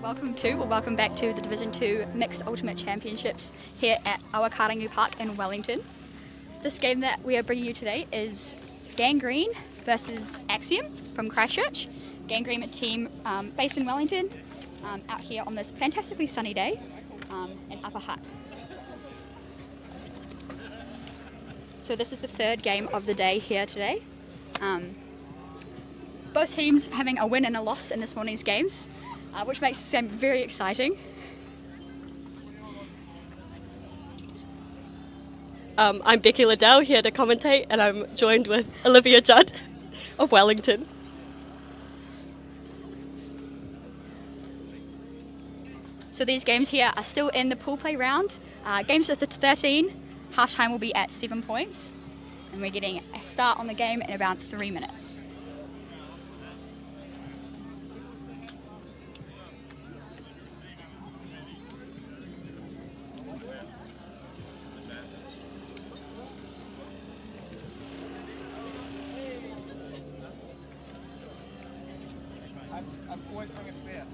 Welcome back to the Division 2 Mixed Ultimate Championships here at Awakarangu Park in Wellington. This game that we are bringing you today is Gangrene versus Axiom from Christchurch. Gangrene, a team based in Wellington, out here on this fantastically sunny day in Upper Hutt. So this is the third game of the day here today. Both teams having a win and a loss in this morning's games, which makes this game very exciting. I'm Becky Liddell here to commentate, and I'm joined with Olivia Judd of Wellington. So these games here are still in the pool play round. Games of the 13, half time will be at 7 points, and we're getting a start on the game in about 3 minutes. I've always bring a spare.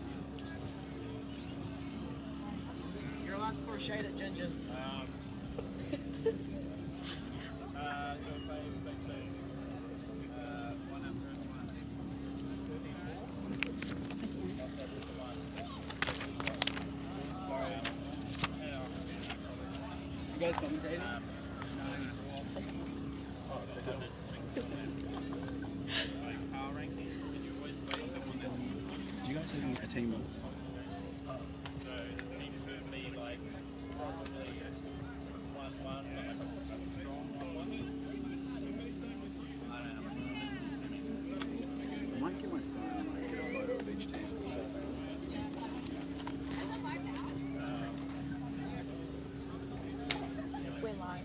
You're allowed to throw shade at gingers. You guys commentating? Nice. Do you guys have a team rules? I might get my phone and like get a photo of each team. We're live.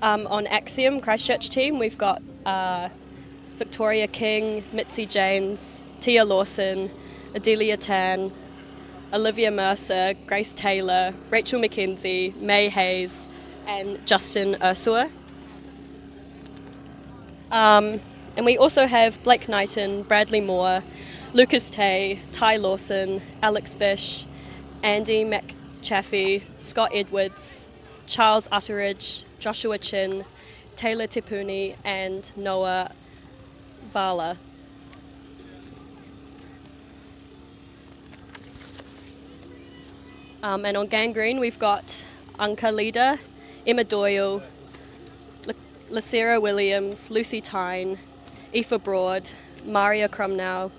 On Axiom, Christchurch team, we've got Victoria King, Mitzi James, Tia Lawson, Adelia Tan, Olivia Mercer, Grace Taylor, Rachel McKenzie, May Hayes, and Justin Ursula. And we also have Blake Knighton, Bradley Moore, Lucas Tay, Ty Lawson, Alex Bish, Andy McChaffey, Scott Edwards, Charles Utteridge, Joshua Chin, Taylor Tipuni, and Noah Vala. And on Gangrene, we've got Anka Leader, Emma Doyle, Lacera Williams, Lucy Tyne, Aoife Broad, Maria Crumnow,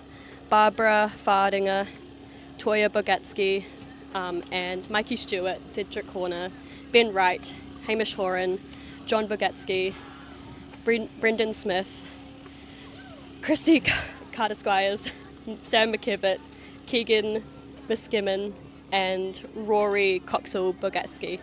Barbara Fardinger, Toya Bogatsky, and Mikey Stewart, Cedric Horner, Ben Wright, Hamish Horan, John Bogatsky, Brendan Smith, Christy Carter Squires, Sam McKevitt, Keegan Miskimmon, and Rory Coxall Bogatsky.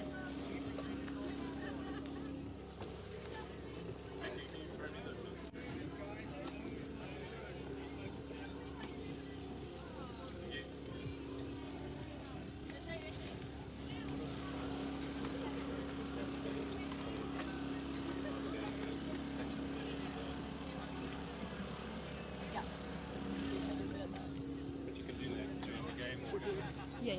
Yeah.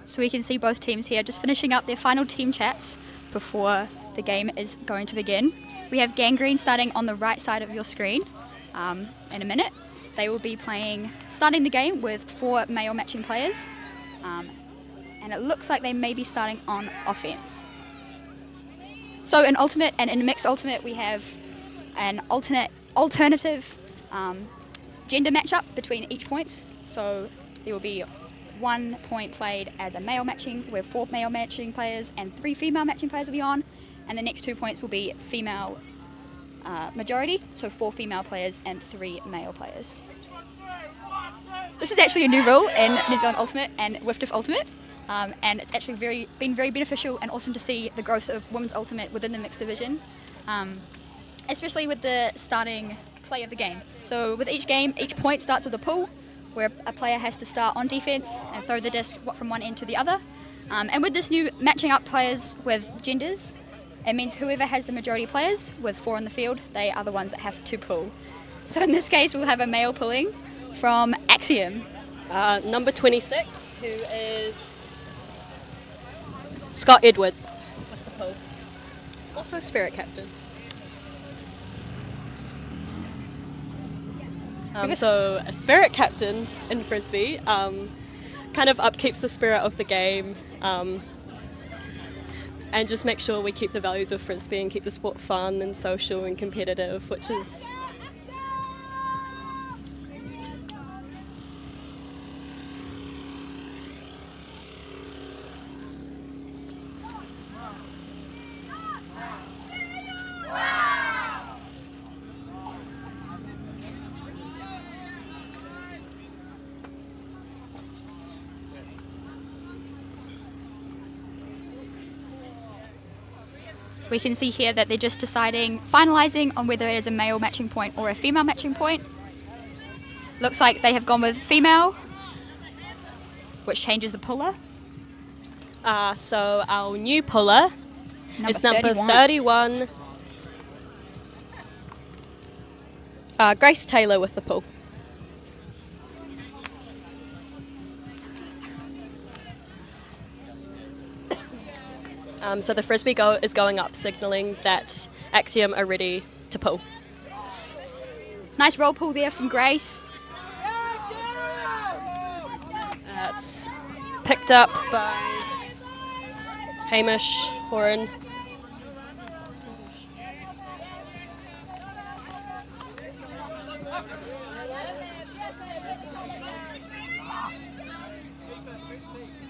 So we can see both teams here just finishing up their final team chats before the game is going to begin. We have Gangrene starting on the right side of your screen in a minute. They will be starting the game with 4 male matching players, and it looks like they may be starting on offense. So in Ultimate and in Mixed Ultimate, we have an alternative gender matchup between each points. So there will be 1 point played as a male matching, where 4 male matching players and 3 female matching players will be on, and the next 2 points will be female majority, so 4 female players and 3 male players. This is actually a new rule in New Zealand Ultimate and WIFTF Ultimate, and it's actually been very beneficial and awesome to see the growth of Women's Ultimate within the mixed division, especially with the starting play of the game. So with each game, each point starts with a pull, where a player has to start on defense and throw the disc from one end to the other. And with this new matching up players with genders, it means whoever has the majority players with 4 on the field, they are the ones that have to pull. So in this case, we'll have a male pulling from Axiom. Number 26, who is Scott Edwards with the pull. Also Spirit Captain. So a Spirit Captain in Frisbee kind of upkeeps the spirit of the game, and just make sure we keep the values of Frisbee and keep the sport fun and social and competitive, which is We can see here that they're just finalising on whether it is a male matching point or a female matching point. Looks like they have gone with female, which changes the puller. So our new puller is number 31, Grace Taylor with the pull. So the Frisbee is going up, signalling that Axiom are ready to pull. Nice roll pull there from Grace. It's picked up by Hamish Horan.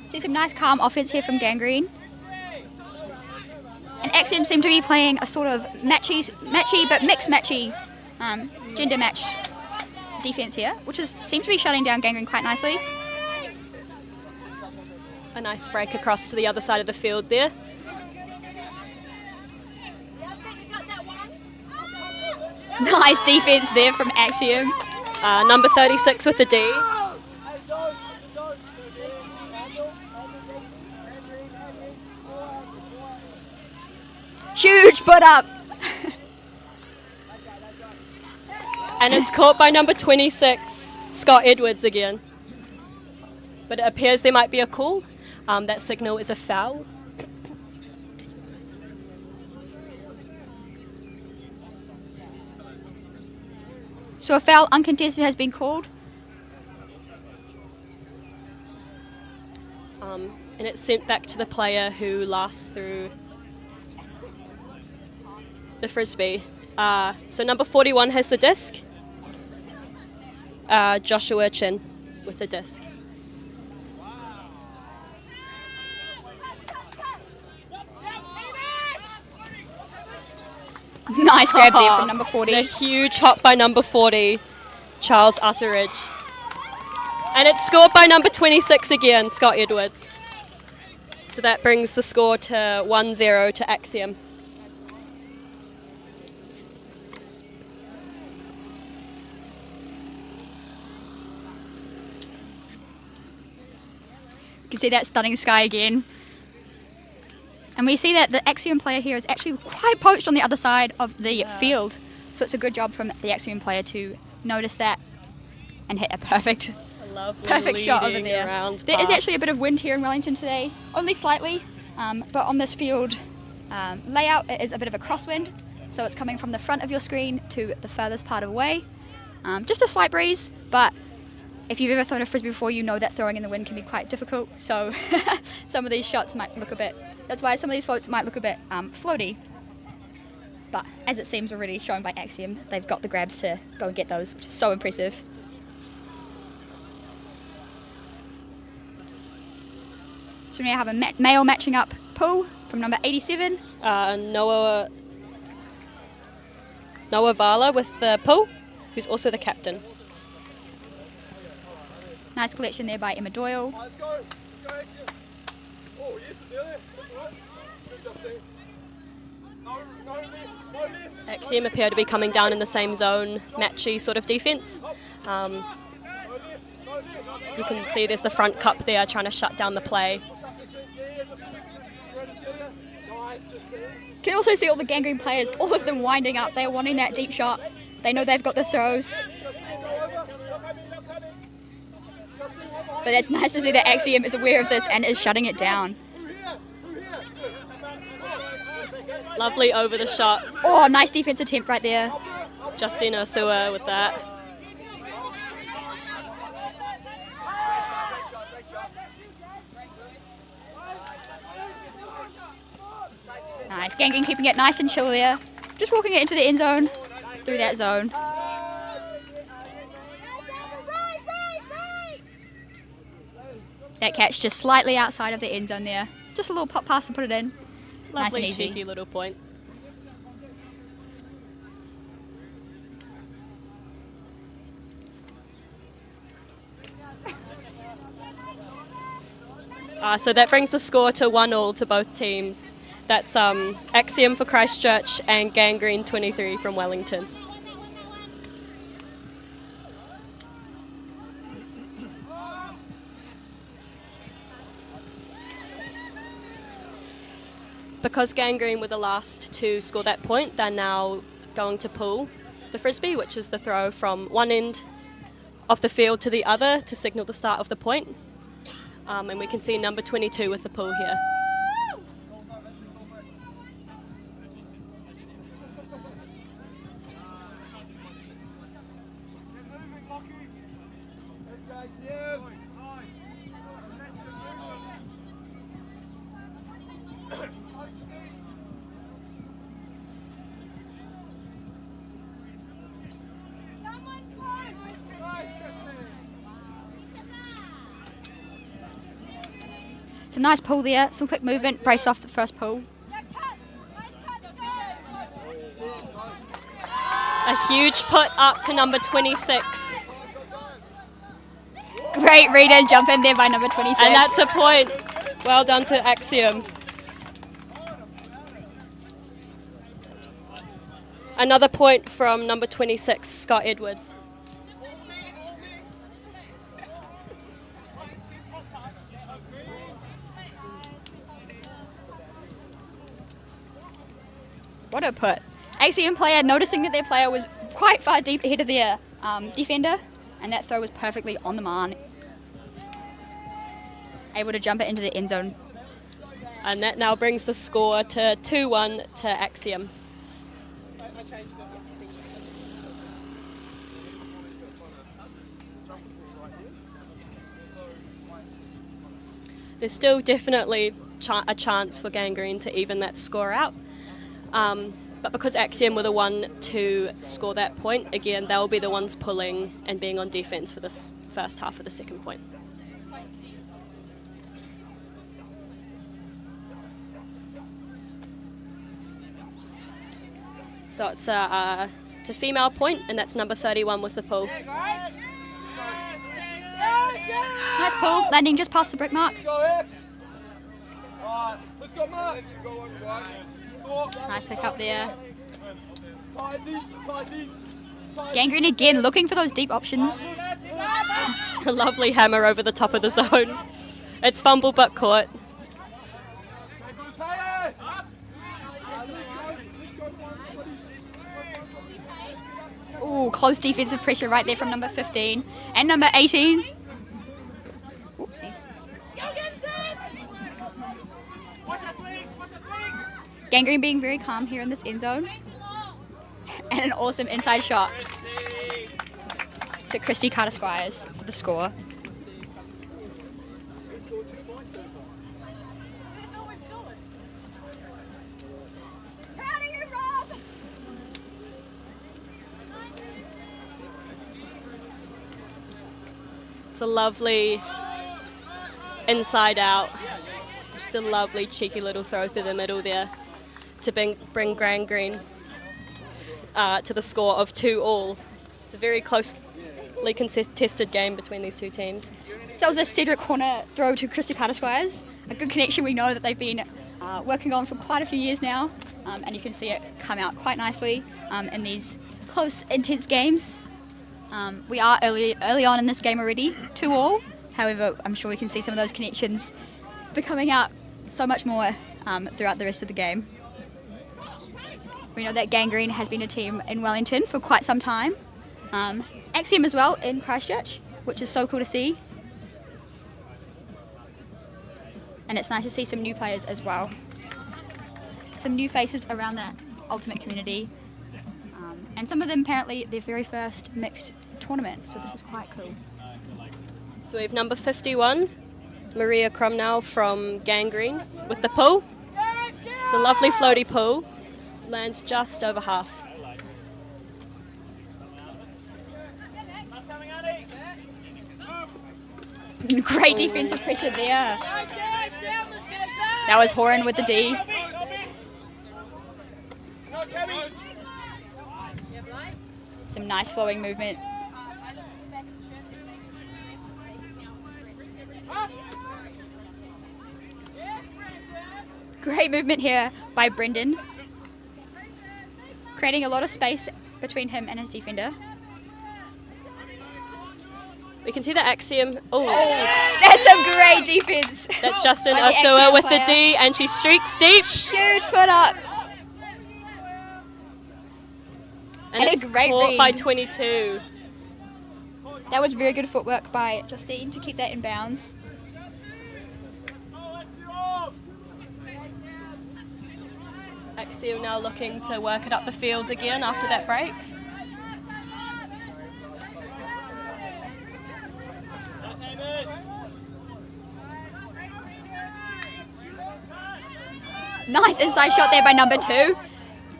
See some nice calm offense here from Gangrene. And Axiom seem to be playing a sort of matchy but mixed matchy gender matched defense here, which seems to be shutting down Gangrene quite nicely. A nice break across to the other side of the field there. Nice defense there from Axiom. Number 36 with the D. Huge put up. And it's caught by number 26, Scott Edwards again. But it appears there might be a call. That signal is a foul. So a foul uncontested has been called. And it's sent back to the player who last threw the Frisbee. So number 41 has the disc. Joshua Chin with the disc. Nice grab there from number 40. A huge hop by number 40, Charles Utteridge. And it's scored by number 26 again, Scott Edwards. So that brings the score to 1-0 to Axiom. You can see that stunning sky again. And we see that the Axiom player here is actually quite poached on the other side of the field. So it's a good job from the Axiom player to notice that and hit a perfect Lovely Perfect shot over leading there. around There is pass. actually a bit of wind here in Wellington today, only slightly, but on this field layout it is a bit of a crosswind, so it's coming from the front of your screen to the furthest part away. Just a slight breeze, but if you've ever thrown a frisbee before, you know that throwing in the wind can be quite difficult, so some of these shots might look a bit, that's why some of these floats might look a bit floaty. But as it seems already shown by Axiom, they've got the grabs to go and get those, which is so impressive. So we now have a male matching up pull from number 87. Noah Fowler with the pull, who's also the captain. Nice collection there by Emma Doyle. Let's go. Let's go, Axiom. Oh, yes, nearly. That's right. Good, Justine. No left. No left. Axiom appear to be coming down in the same zone, matchy sort of defence. No left. No left. You can see there's the front cup there trying to shut down the play. Nice, Justine. You can also see all the Gangrene players, all of them winding up. They're wanting that deep shot. They know they've got the throws. But it's nice to see that Axiom is aware of this and is shutting it down. Lovely over the shot. Oh, nice defense attempt right there. Justine Osua with that. Nice, Gangrene keeping it nice and chill there. Just walking it into the end zone, through that zone. That catch just slightly outside of the end zone there. Just a little pop pass to put it in. Nice and Lovely easy. cheeky little point. So that brings the score to 1-1 to both teams. That's Axiom for Christchurch and Gangrene 23 from Wellington. Because Gangrene were the last to score that point, they're now going to pull the frisbee, which is the throw from one end of the field to the other to signal the start of the point. And we can see number 22 with the pull here. Some nice pull there, some quick movement, brace off the first pull. A huge put up to number 26. Great read and jump in there by number 26. And that's a point. Well done to Axiom. Another point from number 26, Scott Edwards. What a put. Axiom player noticing that their player was quite far deep ahead of their defender, and that throw was perfectly on the mark. Able to jump it into the end zone. And that now brings the score to 2-1 to Axiom. There's still definitely a chance for Gangrene to even that score out. But because Axiom were the one to score that point, again, they'll be the ones pulling and being on defence for this first half of the second point. So it's a female point, and that's number 31 with the pull. Nice pull, landing just past the brick mark. Let's go, X. Alright, let's go, Mark. Nice pick up there. Tie deep, tie deep. Gangrene again looking for those deep options. A lovely hammer over the top of the zone. It's fumble but caught. Ooh, close defensive pressure right there from number 15 and number 18. Gangrene being very calm here in this end zone. And an awesome inside shot to Christy Carter-Squires for the score. It's a lovely inside out. Just a lovely cheeky little throw through the middle there to bring Gangrene to the score of 2-2. It's a very closely contested game between these two teams. So that was a Cedric corner throw to Christy Carter-Squires. A good connection we know that they've been working on for quite a few years now. And you can see it come out quite nicely in these close, intense games. We are early on in this game already, 2-2. However, I'm sure we can see some of those connections becoming out so much more throughout the rest of the game. We know that Gangrene has been a team in Wellington for quite some time. Axiom as well in Christchurch, which is so cool to see. And it's nice to see some new players as well. Some new faces around that ultimate community. And some of them apparently their very first mixed tournament, so this is quite cool. So we have number 51, Maria Cromnow from Gangrene with the pull. It's a lovely floaty pull, lands just over half. Great defensive pressure there. That was Horan with the D. Some nice flowing movement. Great movement here by Brendan, creating a lot of space between him and his defender. We can see the Axiom. Oh, That's some great defense. that's Justin By the Osua Axiom with the player. D, and she streaks deep. Huge foot up. And And a it's great caught by read. 22. That was very good footwork by Justine to keep that in bounds. Axiom now looking to work it up the field again after that break. Nice inside shot there by number 2.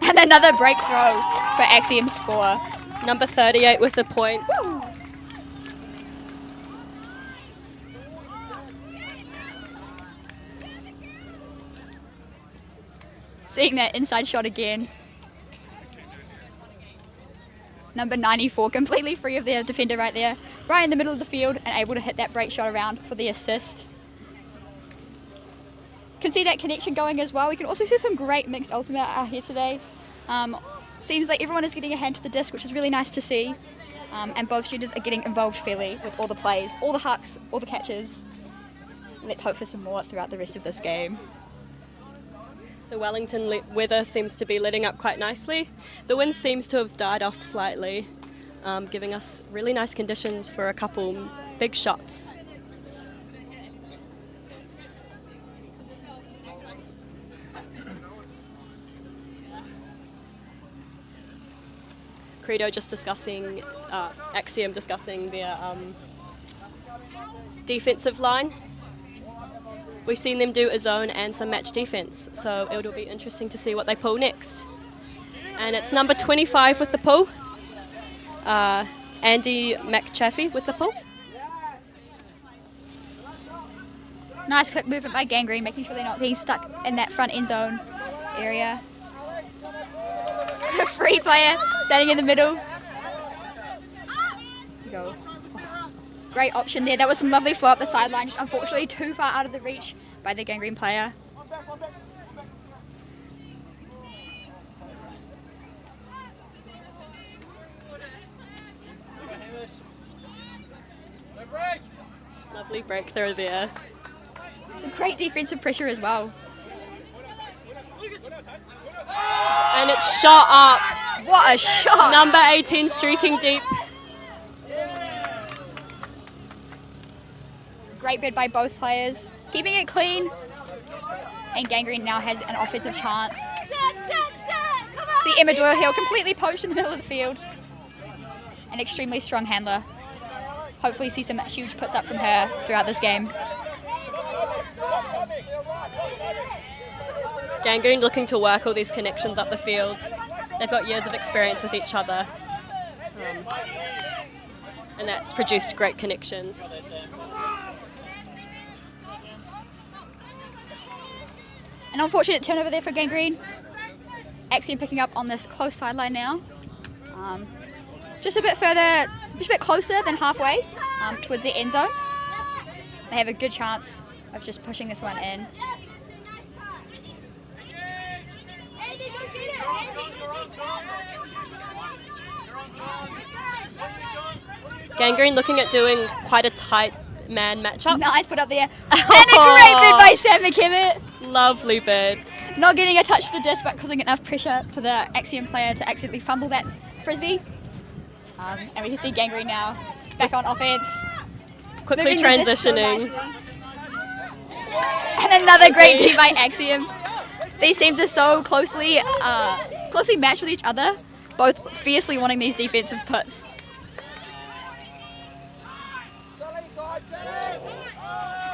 And another break throw for Axiom's score. Number 38 with the point. Woo. Seeing that inside shot again. Number 94, completely free of their defender right there. Right in the middle of the field and able to hit that break shot around for the assist. Can see that connection going as well. We can also see some great mixed ultimate out here today. Seems like everyone is getting a hand to the disc, which is really nice to see. And both genders are getting involved fairly with all the plays, all the hucks, all the catches. Let's hope for some more throughout the rest of this game. The Wellington weather seems to be letting up quite nicely. The wind seems to have died off slightly, giving us really nice conditions for a couple big shots. Credo just discussing, Axiom discussing their defensive line. We've seen them do a zone and some match defense, so it'll be interesting to see what they pull next. And it's number 25 with the pull, Andy McChaffey with the pull. Nice quick movement by Gangrene, making sure they're not being stuck in that front end zone area. A free player standing in the middle. There you go. Great option there. That was some lovely flow up the sideline, just unfortunately too far out of the reach by the Gangrene player. Lovely breakthrough there. Some great defensive pressure as well. And it's shot up. What a shot! Number 18 streaking deep. Great bid by both players. Keeping it clean. and Gangrene now has an offensive chance. See Emma Doyle-Hill completely poached in the middle of the field. An extremely strong handler. Hopefully see some huge puts up from her throughout this game. Gangrene looking to work all these connections up the field. They've got years of experience with each other. And that's produced great connections. An unfortunate turnover there for Gangrene. Axiom picking up on this close sideline now. Just a bit further, just a bit closer than halfway towards the end zone. They have a good chance of just pushing this one in. Gangrene looking at doing quite a tight man matchup. Nice put up there. And a great bid by Sam McKimmett. Lovely bid. Not getting a touch to the disc, but causing enough pressure for the Axiom player to accidentally fumble that Frisbee. And we can see Gangrene now back on offense. Quickly Moving the disc so transitioning. nicely. And another great team by Axiom. These teams are so closely matched with each other, both fiercely wanting these defensive puts.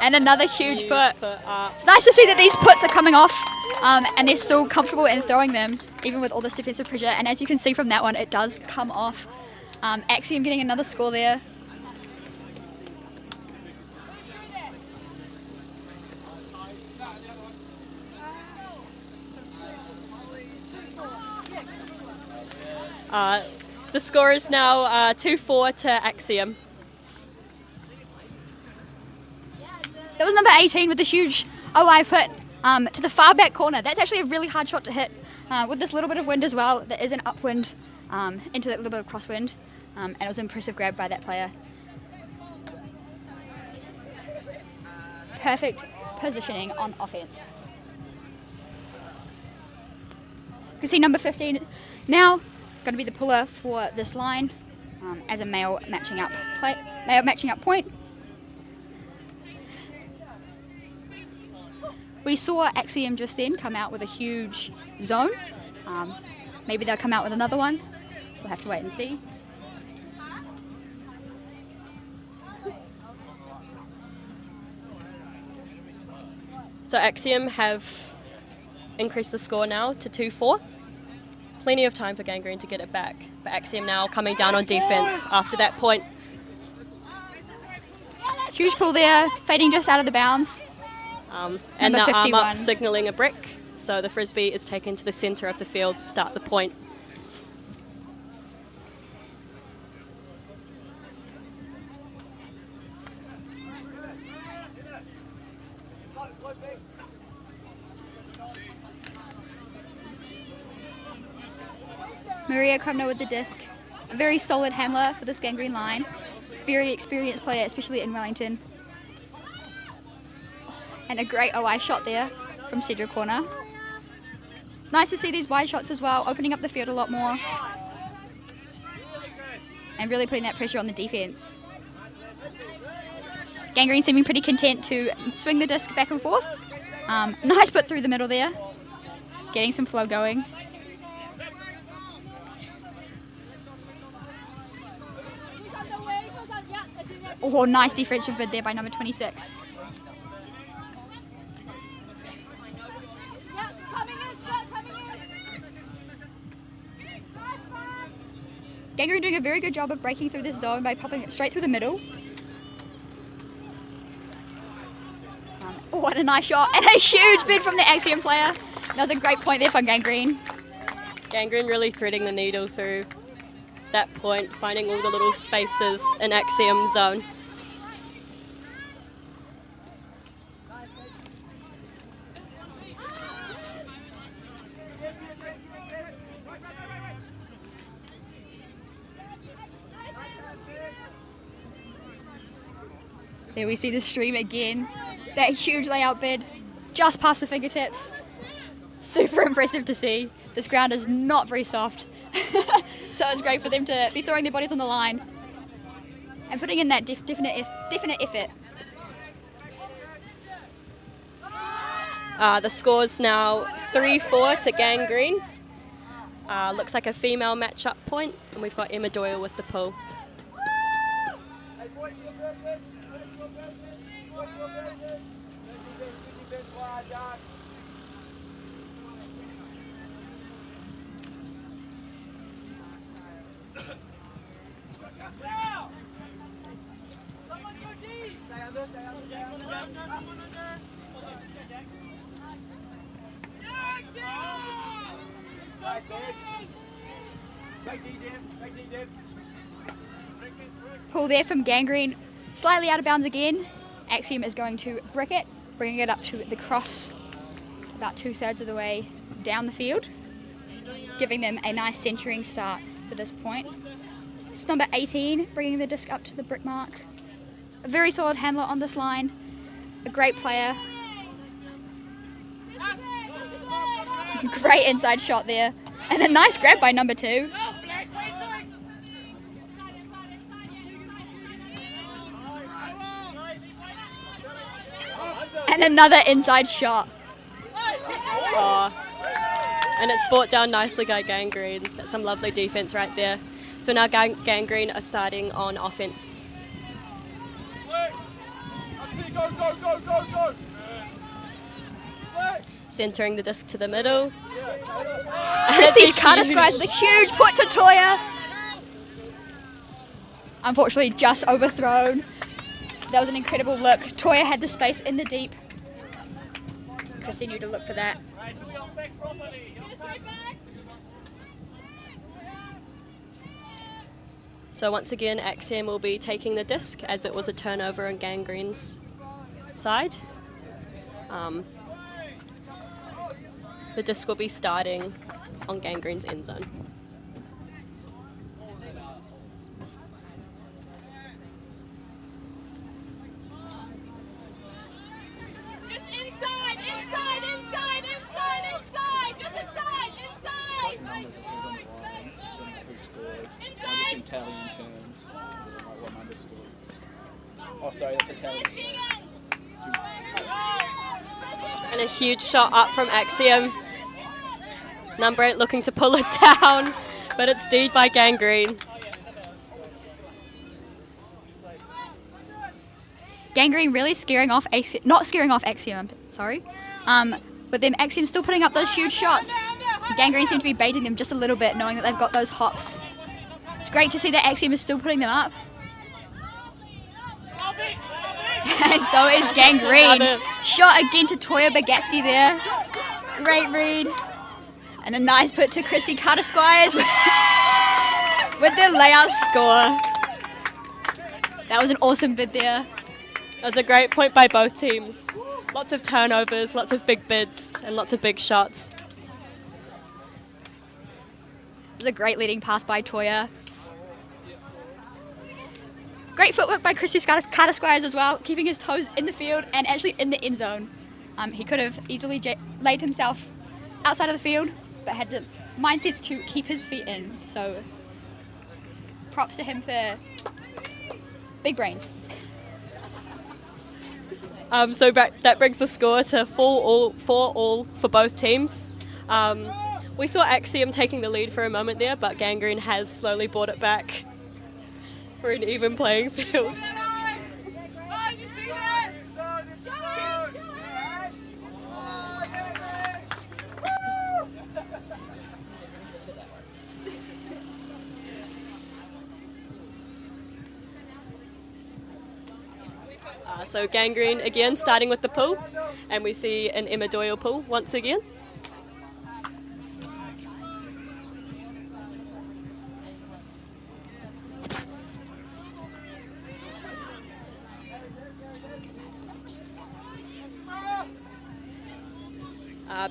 And another huge put. It's nice to see that these puts are coming off and they're still comfortable in throwing them, even with all this defensive pressure. And as you can see from that one, it does come off. Axiom getting another score there. The score is now 2-4 to Axiom. That was number 18 with the huge OI put to the far back corner. That's actually a really hard shot to hit with this little bit of wind as well. There is an upwind into that little bit of crosswind, and it was an impressive grab by that player. Perfect positioning on offense. You can see number 15 now going to be the puller for this line as a male matching up point. We saw Axiom just then come out with a huge zone. Maybe they'll come out with another one. We'll have to wait and see. So Axiom have increased the score now to 2-4. Plenty of time for Gangrene to get it back. But Axiom now coming down on defense after that point. Huge pull there, fading just out of the bounds. And Number now arm 51. up, signalling a brick. So the Frisbee is taken to the centre of the field to start the point. Maria Krumner with the disc. A very solid handler for this Gangrene line. Very experienced player, especially in Wellington. And a great OI shot there from Cedric Corner. It's nice to see these wide shots as well, opening up the field a lot more. And really putting that pressure on the defense. Gangrene seeming pretty content to swing the disc back and forth. Nice put through the middle there. Getting some flow going. Oh, nice defensive bid there by number 26. Gangrene doing a very good job of breaking through this zone by popping it straight through the middle. What a nice shot, and a huge bid from the Axiom player. That was a great point there from Gangrene. Gangrene really threading the needle through that point, finding all the little spaces in Axiom zone. There we see the stream again. That huge layout bid, just past the fingertips. Super impressive to see. This ground is not very soft. So it's great for them to be throwing their bodies on the line and putting in that definite effort. The score's now 3-4 to Gangrene. Looks like a female match-up point, and we've got Emma Doyle with the pull. Pull there from Gangrene, slightly out of bounds again. Axiom is going to brick it, bringing it up to the cross about 2/3 of the way down the field, giving them a nice centering start for this point. It's number 18, bringing the disc up to the brick mark. A very solid handler on this line, a great player. Great inside shot there, and a nice grab by number 2. And another inside shot. Oh. And it's brought down nicely by Gangrene. That's some lovely defense right there. So now Gangrene are starting on offense. Centering the disc to the middle. Christy's cutter squares with a huge put to Toya. Unfortunately, just overthrown. That was an incredible look. Toya had the space in the deep. Christy knew to look for that. So once again, Axiom will be taking the disc as it was a turnover on Gangrene's side. The disc will be starting on Gangrene's end zone. Oh, sorry, that's Italian. And a huge shot up from Axiom. Number 8 looking to pull it down, but it's D'd by Gangrene. Gangrene really scaring off Axiom, not scaring off Axiom, sorry. But then Axiom still putting up those huge shots. Gangrene seem to be baiting them just a little bit, knowing that they've got those hops. It's great to see that Axiom is still putting them up. And so is Gangrene. Shot again to Toya Bagatsky there. Great read. And a nice put to Christy Carter Squires with the layout score. That was an awesome bid there. That was a great point by both teams. Lots of turnovers, lots of big bids, and lots of big shots. It was a great leading pass by Toya. Great footwork by Christy Carter Squires as well, keeping his toes in the field and actually in the end zone. He could have easily laid himself outside of the field, but had the mindset to keep his feet in. So props to him for big brains. So that brings the score to 4-all for both teams. We saw Axiom taking the lead for a moment there, but Gangrene has slowly brought it back for an even playing field. So Gangrene again starting with the pull, and we see an Emma Doyle pull once again.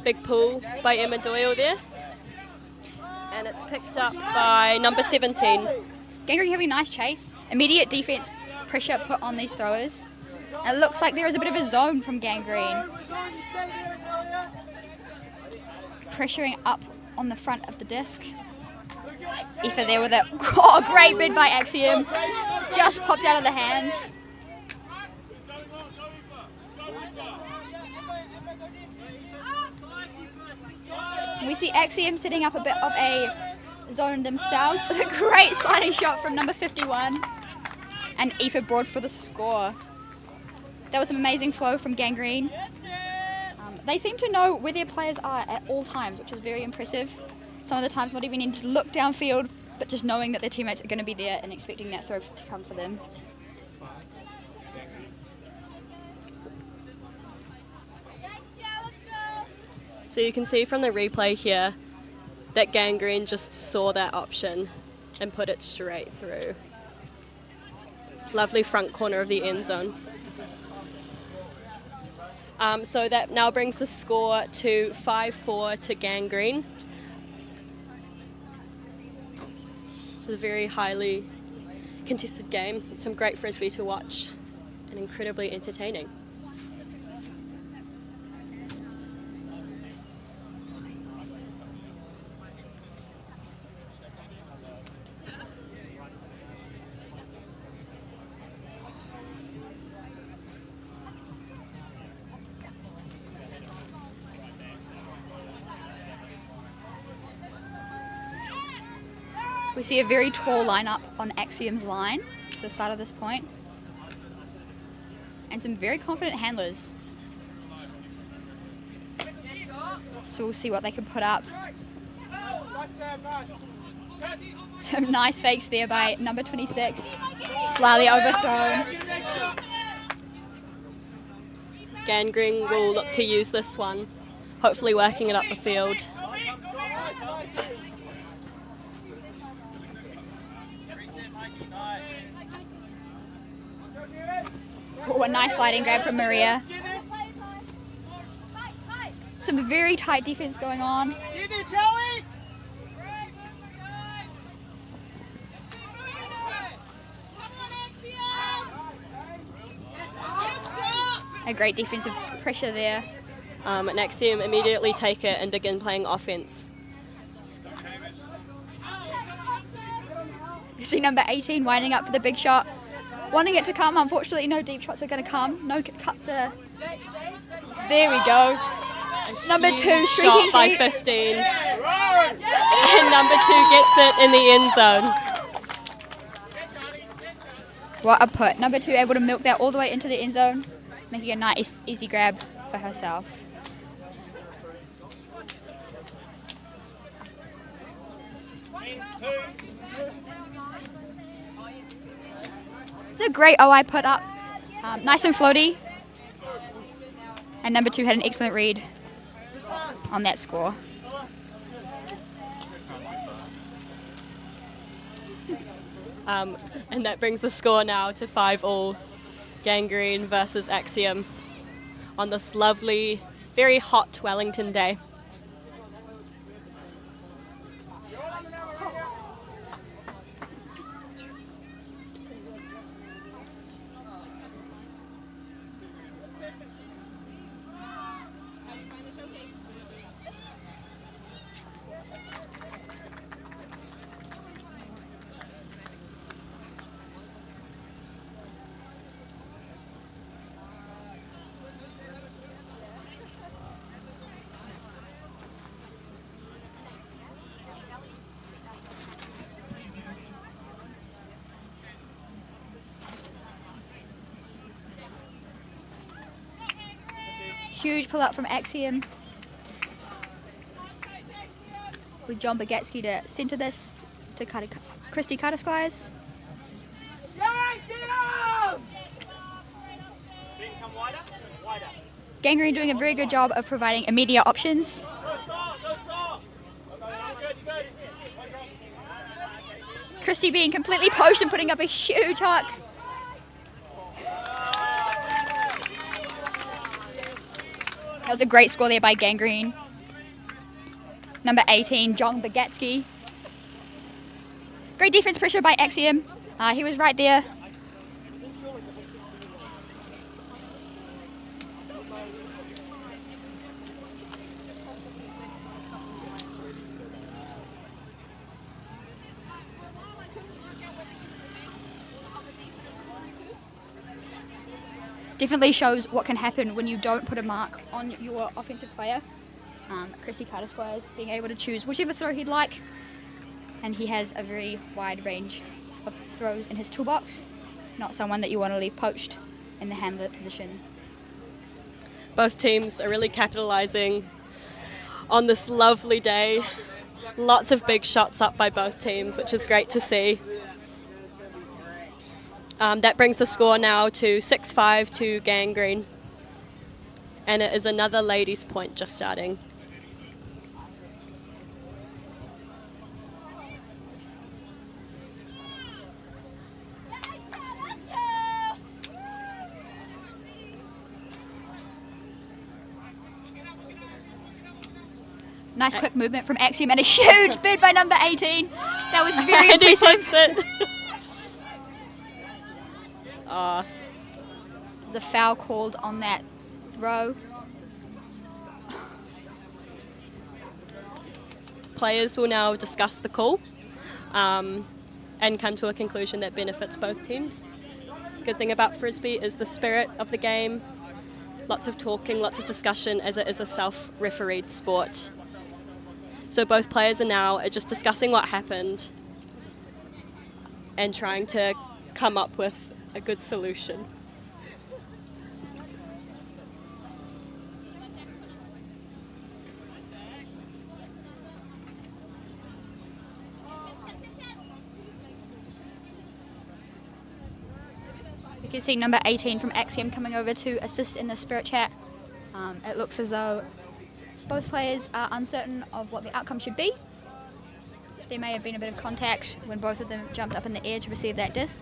Big pull by Emma Doyle there, and it's picked up by number 17. Gangrene having a nice chase, immediate defense pressure put on these throwers. And it looks like there is a bit of a zone from Gangrene. Pressuring up on the front of the disc. Aoife there with a great bid by Axiom. Just popped out of the hands. And we see Axiom setting up a bit of a zone themselves with a great sliding shot from number 51. And Aoife Broad for the score. That was an amazing flow from Gangrene. They seem to know where their players are at all times, which is very impressive. Some of the times not even needing to look downfield, but just knowing that their teammates are going to be there and expecting that throw to come for them. So you can see from the replay here that Gangrene just saw that option and put it straight through. Lovely front corner of the end zone. So that now brings the score to 5-4 to Gangrene. It's a very highly contested game. It's some great Frisbee to watch and incredibly entertaining. We see a very tall lineup on Axiom's line to the start of this point. And some very confident handlers. So we'll see what they can put up. Some nice fakes there by number 26. Slightly overthrown. Gangrene will look to use this one, hopefully working it up the field. Oh, a nice sliding grab from Maria. Some very tight defense going on. A great defensive pressure there. And Axiom immediately take it and begin playing offense. You see number 18 winding up for the big shot. Wanting it to come, unfortunately no deep shots are going to come. No cuts are... There we go. Number 2 shot streaking by deep. 15. And number 2 gets it in the end zone. What a put. Number 2 able to milk that all the way into the end zone, making a nice easy grab for herself. It's a great OI put up. Nice and floaty. And number 2 had an excellent read on that score. And that brings the score now to 5-all. Gangrene versus Axiom on this lovely, very hot Wellington day. Huge pull up from Axiom. With John Bogatsky to centre this to Christy Carter-Squires. Gangrene doing a very good job of providing immediate options. Christy being completely poached and putting up a huge huck. That was a great score there by Gangrene. Number 18, John Bogatsky. Great defense pressure by Axiom. He was right there. Definitely shows what can happen when you don't put a mark on your offensive player. Christy Carter-Squires being able to choose whichever throw he'd like, and he has a very wide range of throws in his toolbox. Not someone that you want to leave poached in the handler position. Both teams are really capitalising on this lovely day. Lots of big shots up by both teams, which is great to see. That brings the score now to 6-5 to Gangrene. And it is another ladies' point just starting. Nice quick movement from Axiom and a huge bid by number 18. That was very impressive. The foul called on that throw. Players will now discuss the call and come to a conclusion that benefits both teams. Good thing about Frisbee is the spirit of the game. Lots of talking, lots of discussion, as it is a self-refereed sport. So both players are now just discussing what happened and trying to come up with a good solution. You can see number 18 from Axiom coming over to assist in the spirit chat. It looks as though both players are uncertain of what the outcome should be. There may have been a bit of contact when both of them jumped up in the air to receive that disc.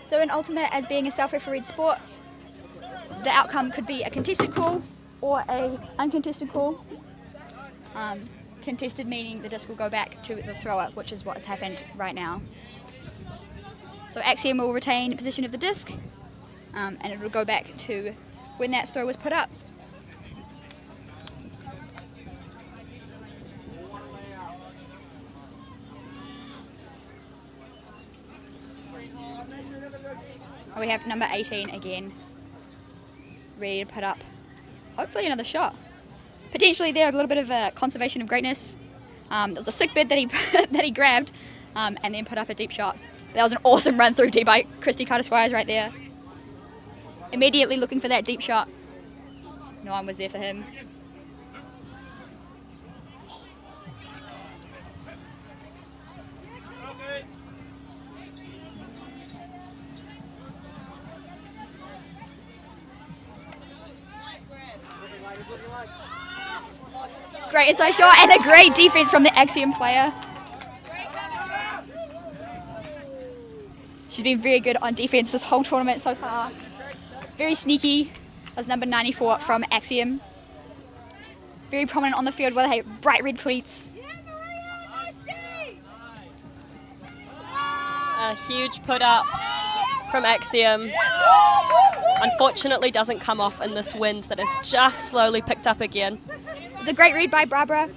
So in Ultimate, as being a self-refereed sport, the outcome could be a contested call or a uncontested call. Contested meaning the disc will go back to the thrower, which is what has happened right now. So Axiom will retain possession of the disc, and it will go back to when that throw was put up. We have number 18 again, ready to put up, hopefully another shot. Potentially there, a little bit of a conservation of greatness. There was a sick bid that he that he grabbed and then put up a deep shot. That was an awesome run through deep by Christy Carter-Squires right there. Immediately looking for that deep shot. No one was there for him. Great inside shot and a great defense from the Axiom player. She's been very good on defense this whole tournament so far. Very sneaky. That's number 94 from Axiom. Very prominent on the field with her bright red cleats. A huge put up from Axiom. Unfortunately doesn't come off in this wind that has just slowly picked up again. It's a great read by Barbara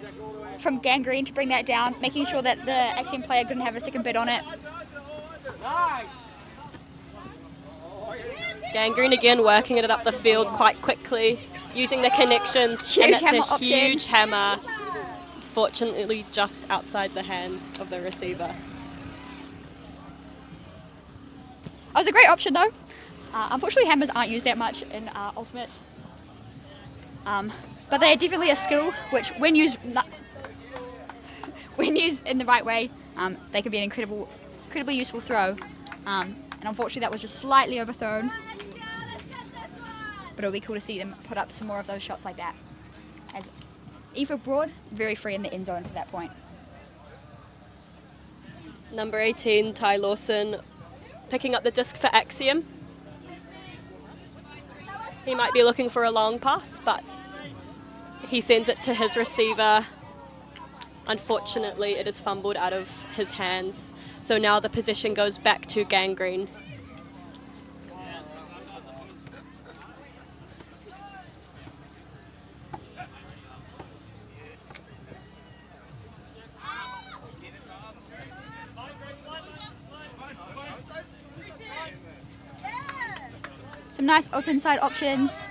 from Gangrene to bring that down, making sure that the Axiom player couldn't have a second bid on it. Gangrene again working it up the field quite quickly, using the connections, Huge and it's hammer a option. huge hammer, fortunately just outside the hands of the receiver. That was a great option though. Unfortunately hammers aren't used that much in Ultimate. But they are definitely a skill which, when used in the right way, they can be an incredibly useful throw. And unfortunately that was just slightly overthrown. But it'll be cool to see them put up some more of those shots like that. As Eva Broad, very free in the end zone for that point. Number 18, Ty Lawson, picking up the disc for Axiom. He might be looking for a long pass, but he sends it to his receiver. Unfortunately, it is fumbled out of his hands. So now the possession goes back to Gangrene. Some nice open side options.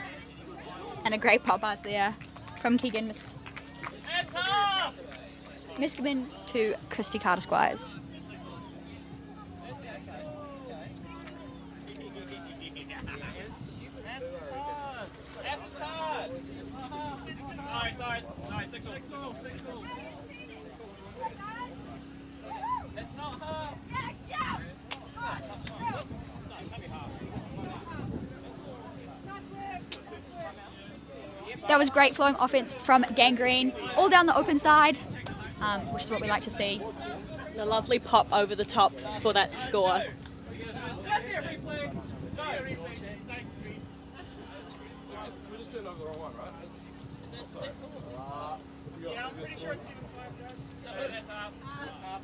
And a great pop pass there from Keegan Miskimen to Christy Carter Squires. That was great flowing offense from Gangrene, all down the open side, which is what we like to see. A lovely pop over the top for that score. We just turned over the wrong one, right? Is that 6 or 6? Yeah, I'm pretty sure it's 7-5, guys. That's up.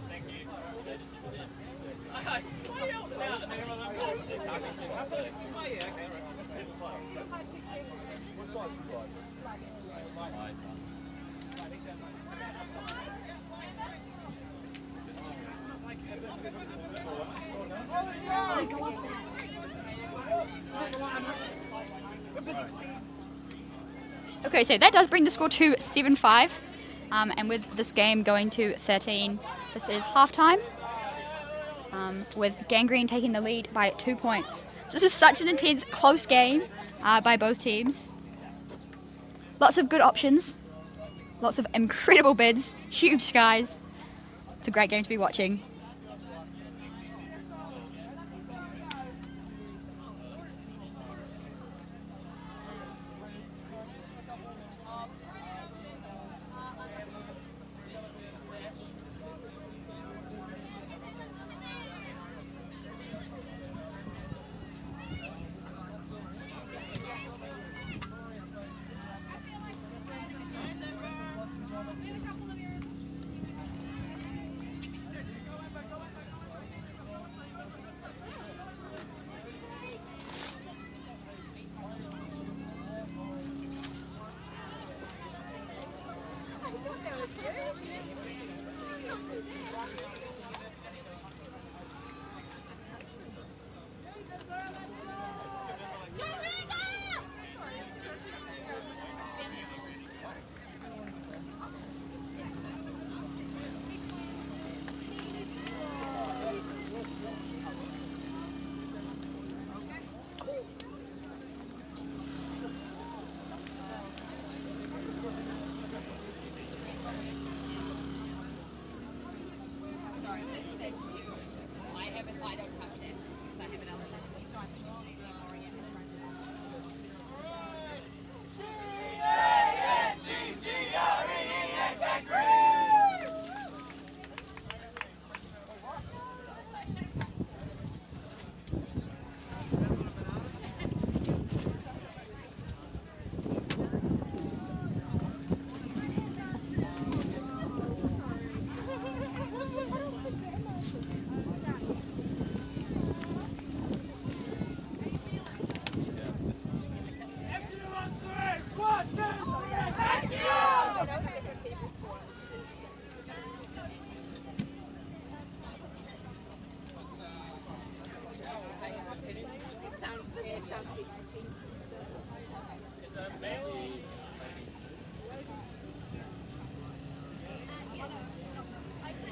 Thank you. What side do you guys? Okay, so that does bring the score to 7-5, and with this game going to 13, this is halftime, with Gangrene taking the lead by 2 points. So this is such an intense, close game by both teams. Lots of good options, lots of incredible bids, huge skies. It's a great game to be watching.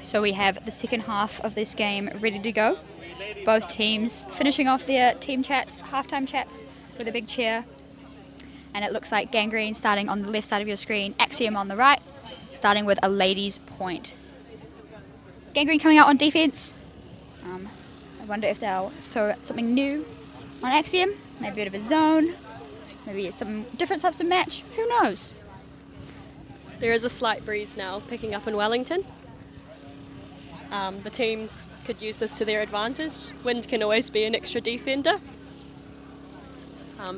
So we have the second half of this game ready to go. Both teams finishing off their team chats, halftime chats with a big cheer. And it looks like Gangrene starting on the left side of your screen, Axiom on the right, starting with a ladies' point. Gangrene coming out on defense. I wonder if they'll throw something new on Axiom, maybe a bit of a zone, maybe some different types of match, who knows? There is a slight breeze now picking up in Wellington. The teams could use this to their advantage. Wind can always be an extra defender.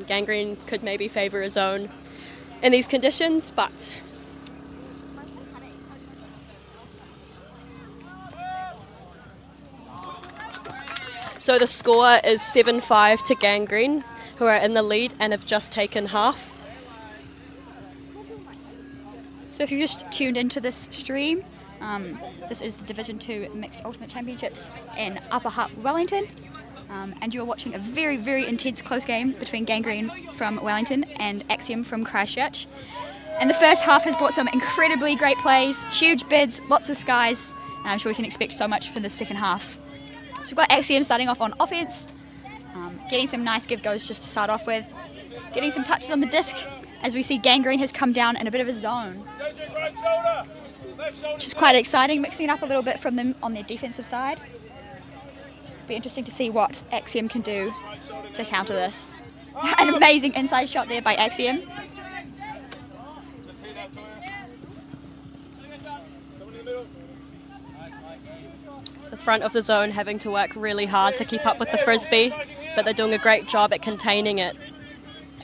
Gangrene could maybe favour a zone in these conditions, but so the score is 7-5 to Gangrene, who are in the lead and have just taken half. So if you just tuned into this stream, this is the Division 2 Mixed Ultimate Championships in Upper Hutt, Wellington. And you're watching a very, very intense close game between Gangrene from Wellington and Axiom from Christchurch. And the first half has brought some incredibly great plays, huge bids, lots of skies, and I'm sure we can expect so much for the second half. So we've got Axiom starting off on offense, getting some nice give goes just to start off with, getting some touches on the disc as we see Gangrene has come down in a bit of a zone, which is quite exciting, mixing it up a little bit from them on their defensive side. Be interesting to see what Axiom can do to counter this. An amazing inside shot there by Axiom. The front of the zone having to work really hard to keep up with the Frisbee, but they're doing a great job at containing it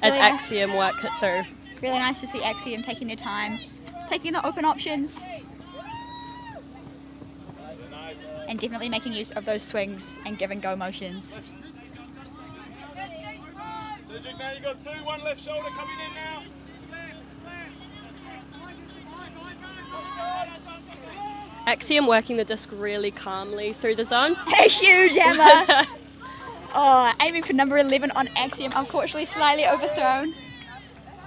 as really Axiom work it through. Really nice to see Axiom taking their time, taking the open options, and definitely making use of those swings and give and go motions. Now you got 2, 1 left shoulder coming in now. Axiom working the disc really calmly through the zone. A huge hammer! Oh, aiming for number 11 on Axiom, unfortunately slightly overthrown.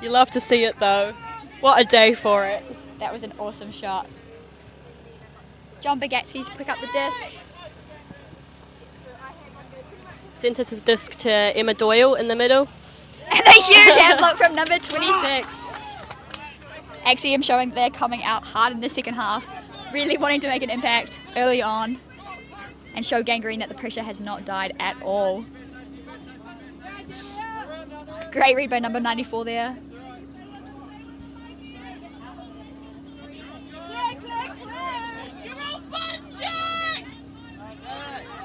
You love to see it though. What a day for it. That was an awesome shot. John Bagatsky to pick up the disc. Centre to the disc to Emma Doyle in the middle. And a huge hand block from number 26. Axiom showing they're coming out hard in the second half, really wanting to make an impact early on and show Gangrene that the pressure has not died at all. Great read by number 94 there.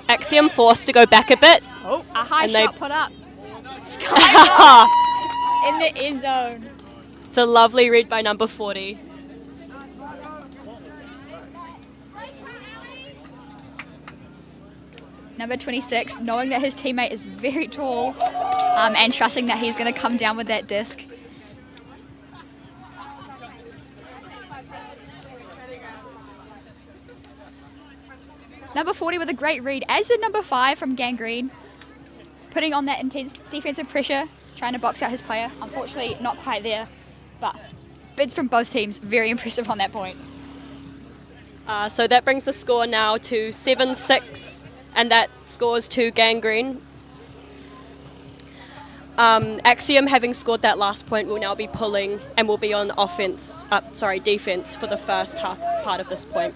Axiom forced to go back a bit. Oh, a high and shot put up. Sky in the end zone. It's a lovely read by number 40. Number 26, knowing that his teammate is very tall and trusting that he's going to come down with that disc. Number 40 with a great read, as did number 5 from Gangrene, putting on that intense defensive pressure, trying to box out his player. Unfortunately, not quite there, but bids from both teams, very impressive on that point. So that brings the score now to 7-6, and that scores to Gangrene. Axiom, having scored that last point, will now be pulling and will be on defense for the first half part of this point.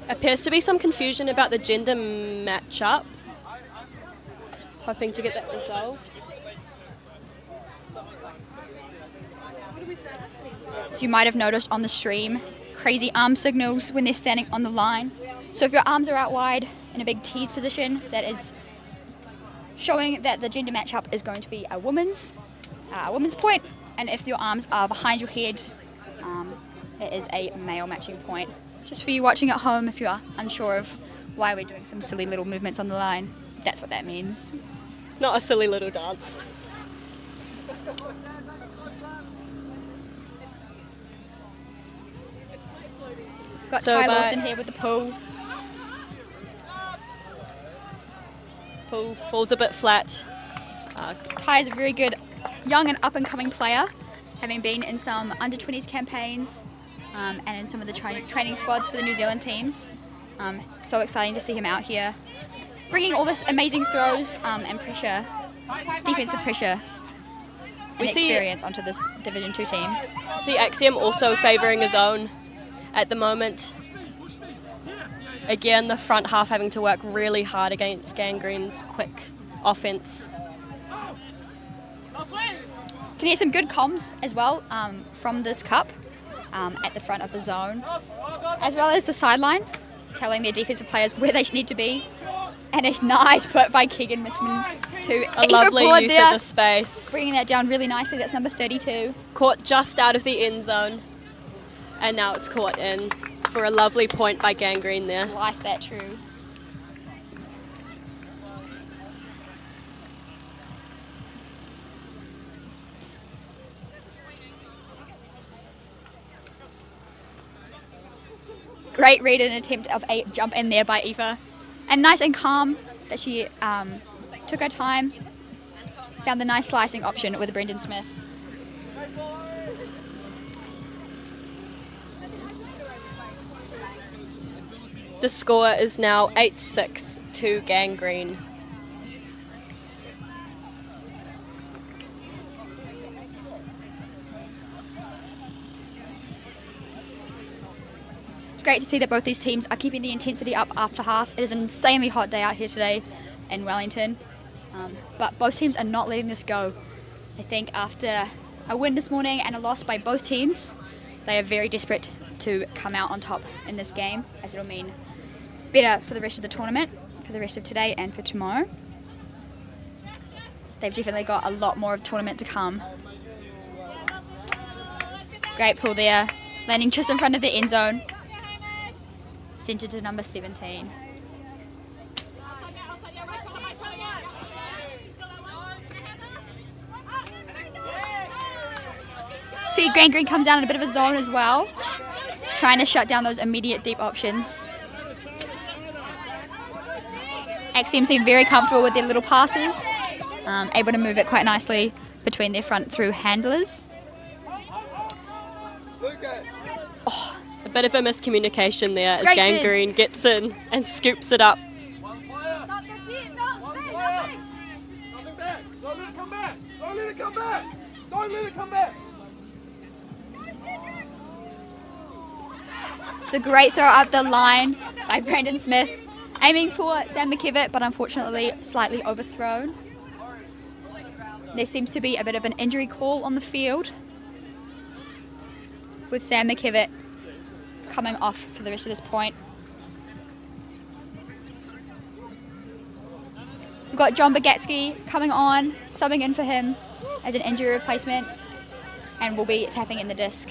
Appears to be some confusion about the gender matchup. Hoping to get that resolved. So you might have noticed on the stream, crazy arm signals when they're standing on the line. So if your arms are out wide in a big tease position, that is showing that the gender matchup is going to be a woman's point. And if your arms are behind your head, it is a male matching point. Just for you watching at home, if you're unsure of why we're doing some silly little movements on the line, that's what that means. It's not a silly little dance. Got So Ty by- Lawson here with the pull. Pull falls a bit flat. Ty is a very good young and up-and-coming player, having been in some under-20s campaigns and in some of the training squads for the New Zealand teams. So exciting to see him out here, bringing all this amazing throws and pressure, defensive pressure and We see- experience onto this Division 2 team. See Axiom also favouring his own at the moment. Again, the front half having to work really hard against Gangrene's quick offence. Can hear some good comms as well from this cup at the front of the zone, as well as the sideline, telling their defensive players where they need to be. And a nice put by Keegan Missman to A lovely forward use there, of the space. bringing that down really nicely. That's number 32. Caught just out of the end zone. And now it's caught in for a lovely point by Gangrene there. Slice that true. Great read and attempt of a jump in there by Aoife. And nice and calm that she took her time. Found the nice slicing option with Brendan Smith. The score is now 8-6 to Gangrene. It's great to see that both these teams are keeping the intensity up after half. It is an insanely hot day out here today in Wellington, but both teams are not letting this go. I think after a win this morning and a loss by both teams, they are very desperate to come out on top in this game, as it'll mean better for the rest of the tournament, for the rest of today and for tomorrow. They've definitely got a lot more of tournament to come. Great pull there, landing just in front of the end zone. Centered to number 17. See, Gangrene comes down in a bit of a zone as well, trying to shut down those immediate deep options. Axiom seem very comfortable with their little passes, able to move it quite nicely between their front through handlers. Oh, a bit of a miscommunication there as Great Gangrene gets in and scoops it up. Nothing back. Don't let it come back. Don't let it come back. Don't let it come back. It's a great throw up the line by Brandon Smith, aiming for Sam McKevitt, but unfortunately slightly overthrown. There seems to be a bit of an injury call on the field, with Sam McKevitt coming off for the rest of this point. We've got John Bogatsky coming on, subbing in for him as an injury replacement, and will be tapping in the disc.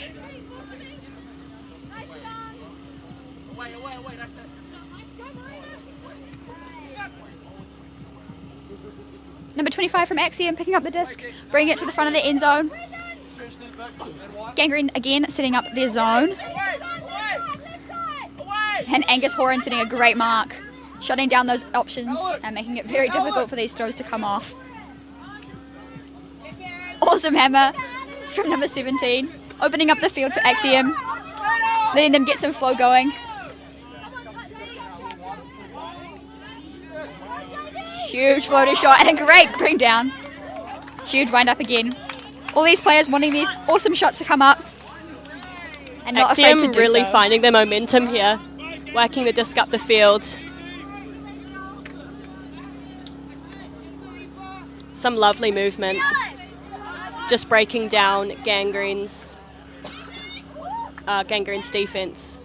Number 25 from Axiom picking up the disc, bringing it to the front of the end zone. Gangrene again setting up their zone. And Angus Horan setting a great mark, shutting down those options and making it very difficult for these throws to come off. Awesome hammer from number 17, opening up the field for Axiom, letting them get some flow going. Huge floater shot and a great bring down. Huge wind up again. All these players wanting these awesome shots to come up and not afraid to Axiom do really so. finding their momentum here, whacking the disc up the field. Some lovely movement, just breaking down Gangrene's defense.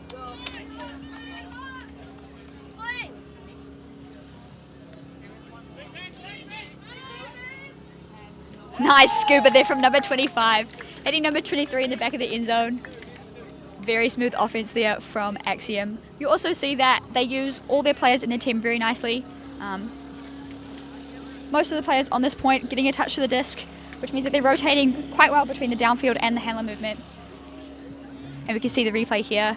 Nice scuba there from number 25, hitting number 23 in the back of the end zone. Very smooth offense there from Axiom. You also see that they use all their players in their team very nicely. Most of the players on this point getting attached to the disc, which means that they're rotating quite well between the downfield and the handler movement. And we can see the replay here.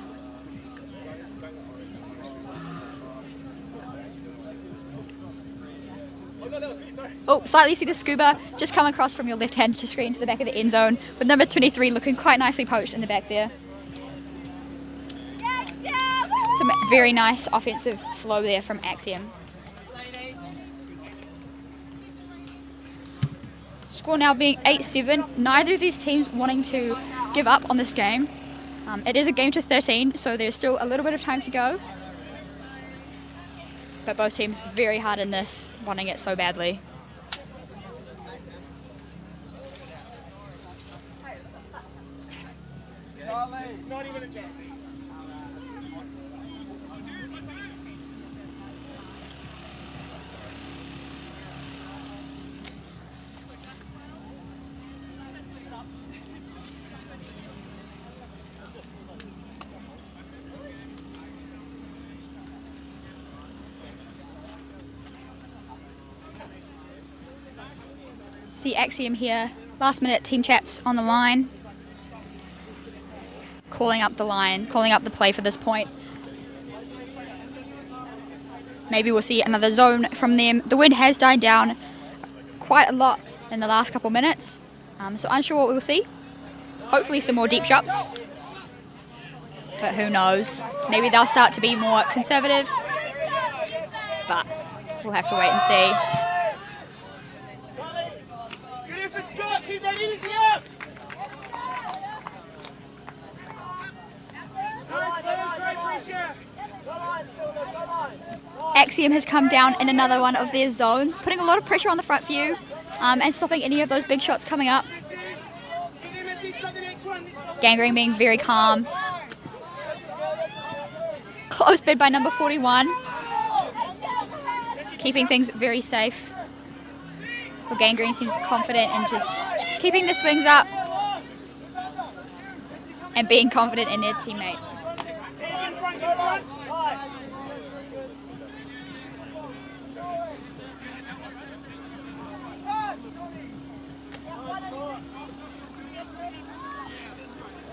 Oh, slightly see the scuba just come across from your left hand to screen to the back of the end zone, with number 23 looking quite nicely poached in the back there. Some very nice offensive flow there from Axiom. Score now being 8-7. Neither of these teams wanting to give up on this game. It is a game to 13, so there's still a little bit of time to go. But both teams very hard in this, wanting it so badly. Not even a jump. See Axiom here, last minute team chats on the line. Calling up the line, calling up the play for this point. Maybe we'll see another zone from them. The wind has died down quite a lot in the last couple minutes, so unsure what we'll see. Hopefully some more deep shots, but who knows. Maybe they'll start to be more conservative, but we'll have to wait and see. Keep that energy up! Axiom has come down in another one of their zones, putting a lot of pressure on the front view and stopping any of those big shots coming up. Gangrene being very calm. Close bid by number 41. Keeping things very safe. Well, Gangrene seems confident in just keeping the swings up and being confident in their teammates.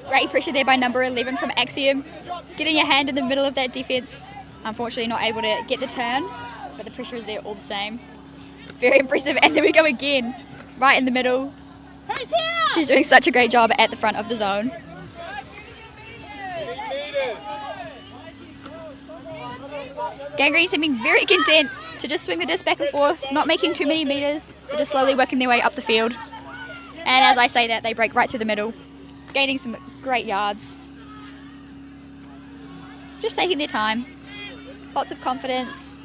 Great pressure there by number 11 from Axiom. Getting your hand in the middle of that defence. Unfortunately not able to get the turn, but the pressure is there all the same. Very impressive, and there we go again, right in the middle. She's doing such a great job at the front of the zone. Gangrene seeming very content to just swing the disc back and forth, not making too many metres, but just slowly working their way up the field. And as I say that, they break right through the middle, gaining some great yards. Just taking their time, lots of confidence.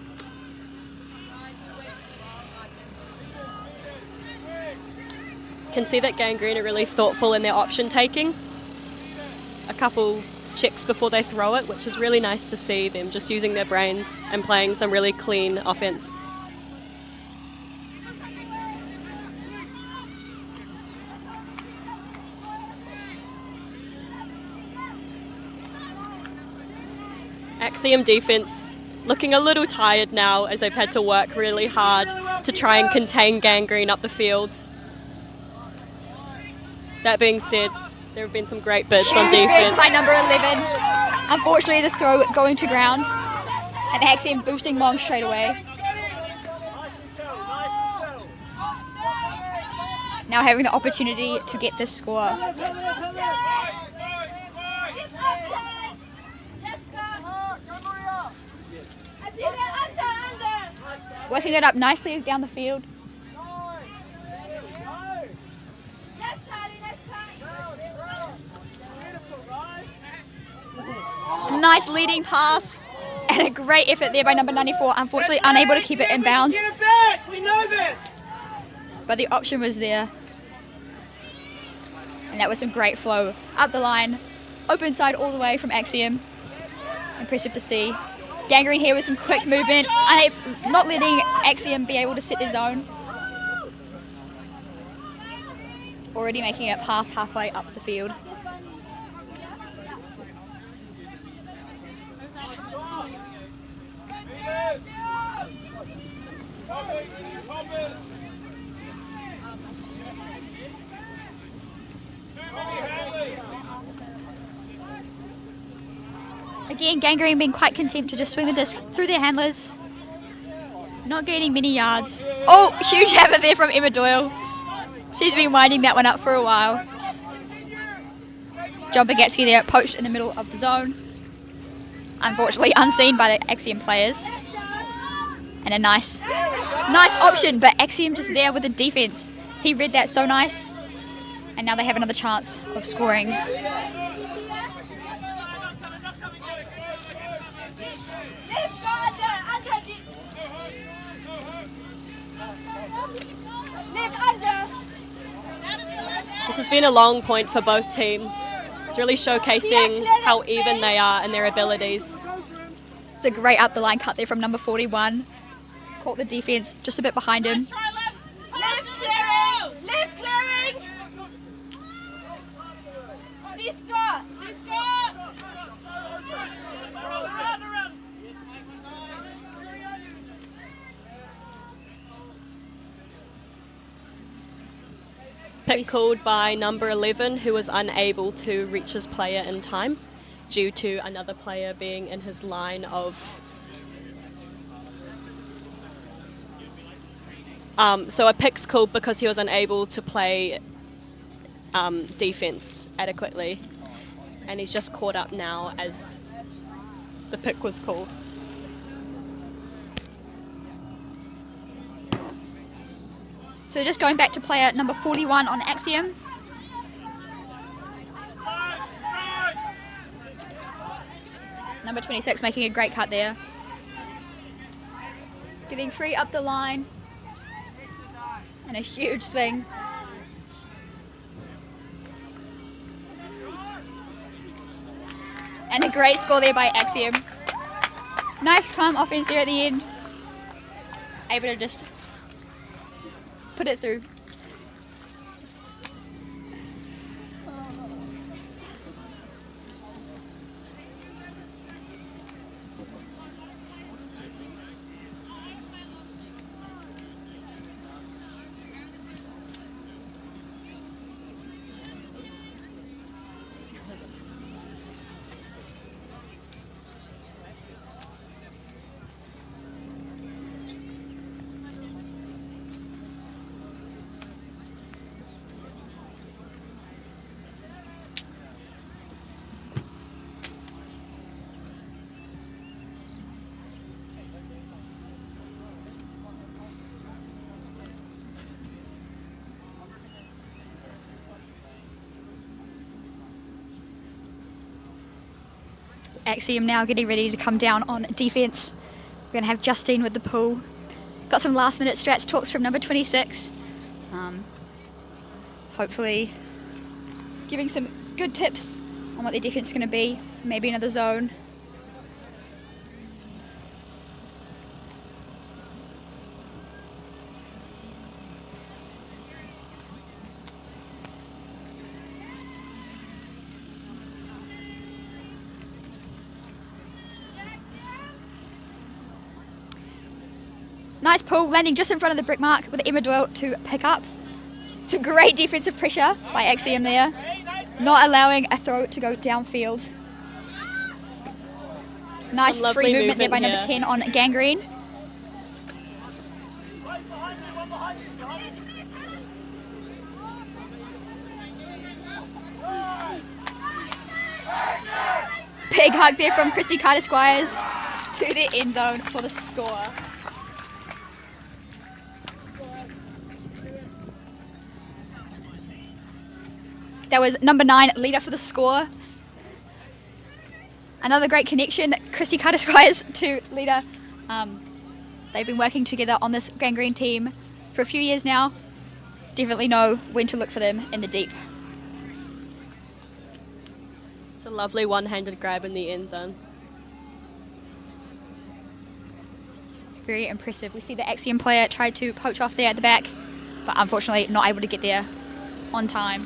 Can see that Gangrene are really thoughtful in their option taking. A couple checks before they throw it, which is really nice to see them just using their brains and playing some really clean offense. Axiom defense looking a little tired now as they've had to work really hard to try and contain Gangrene up the field. That being said, there have been some great bids on defense. By number 11. Unfortunately, the throw going to ground, and Axiom boosting long straight away. Now having the opportunity to get this score. Working it up nicely down the field. A nice leading pass and a great effort there by number 94. Unfortunately, unable to keep it in bounds. Get it back! We know this! But the option was there. And that was some great flow up the line. Open side all the way from Axiom. Impressive to see. Gangrene here with some quick movement, not letting Axiom be able to set their zone. Already making it past halfway up the field. Again, Gangrene being quite content to just swing the disc through their handlers. Not gaining many yards. Oh, huge effort there from Emma Doyle. She's been winding that one up for a while. John Bogatsky there, poached in the middle of the zone. Unfortunately unseen by the Axiom players. And a nice option, but Axiom just there with the defense. He read that so nice. And now they have another chance of scoring. This has been a long point for both teams. It's really showcasing how even they are in their abilities. It's a great up the line cut there from number 41. Caught the defense just a bit behind him. Left clearing! Left clearing! Ziska! Pick called by number 11, who was unable to reach his player in time due to another player being in his line of So a pick's called because he was unable to play defence adequately, and he's just caught up now as the pick was called. So just going back to player number 41 on Axiom. Number 26 making a great cut there. Getting free up the line. And a huge swing. And a great score there by Axiom. Nice calm offense there at the end. Able to just put it through. Axiom now getting ready to come down on defence. We're going to have Justine with the pull. Got some last minute strats talks from number 26. Hopefully giving some good tips on what their defence is going to be. Maybe another zone. Nice pull, landing just in front of the brick mark with Emma Doyle to pick up. Some great defensive pressure by Axiom there, not allowing a throw to go downfield. Nice free movement there by number 10 on Gangrene. Big hug there from Christy Carter-Squires to the end zone for the score. That was number 9, leader for the score. Another great connection, Christy Carter-Squires to leader. They've been working together on this Gangrene team for a few years now. Definitely know when to look for them in the deep. It's a lovely one-handed grab in the end zone. Very impressive. We see the Axiom player tried to poach off there at the back, but unfortunately not able to get there on time.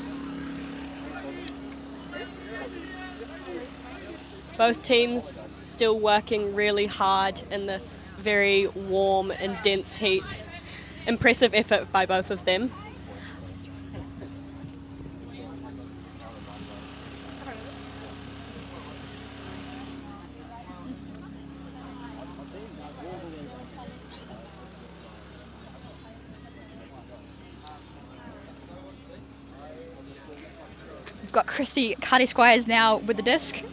Both teams still working really hard in this very warm and dense heat. Impressive effort by both of them. We've got Christy Carter-Squires now with the disc.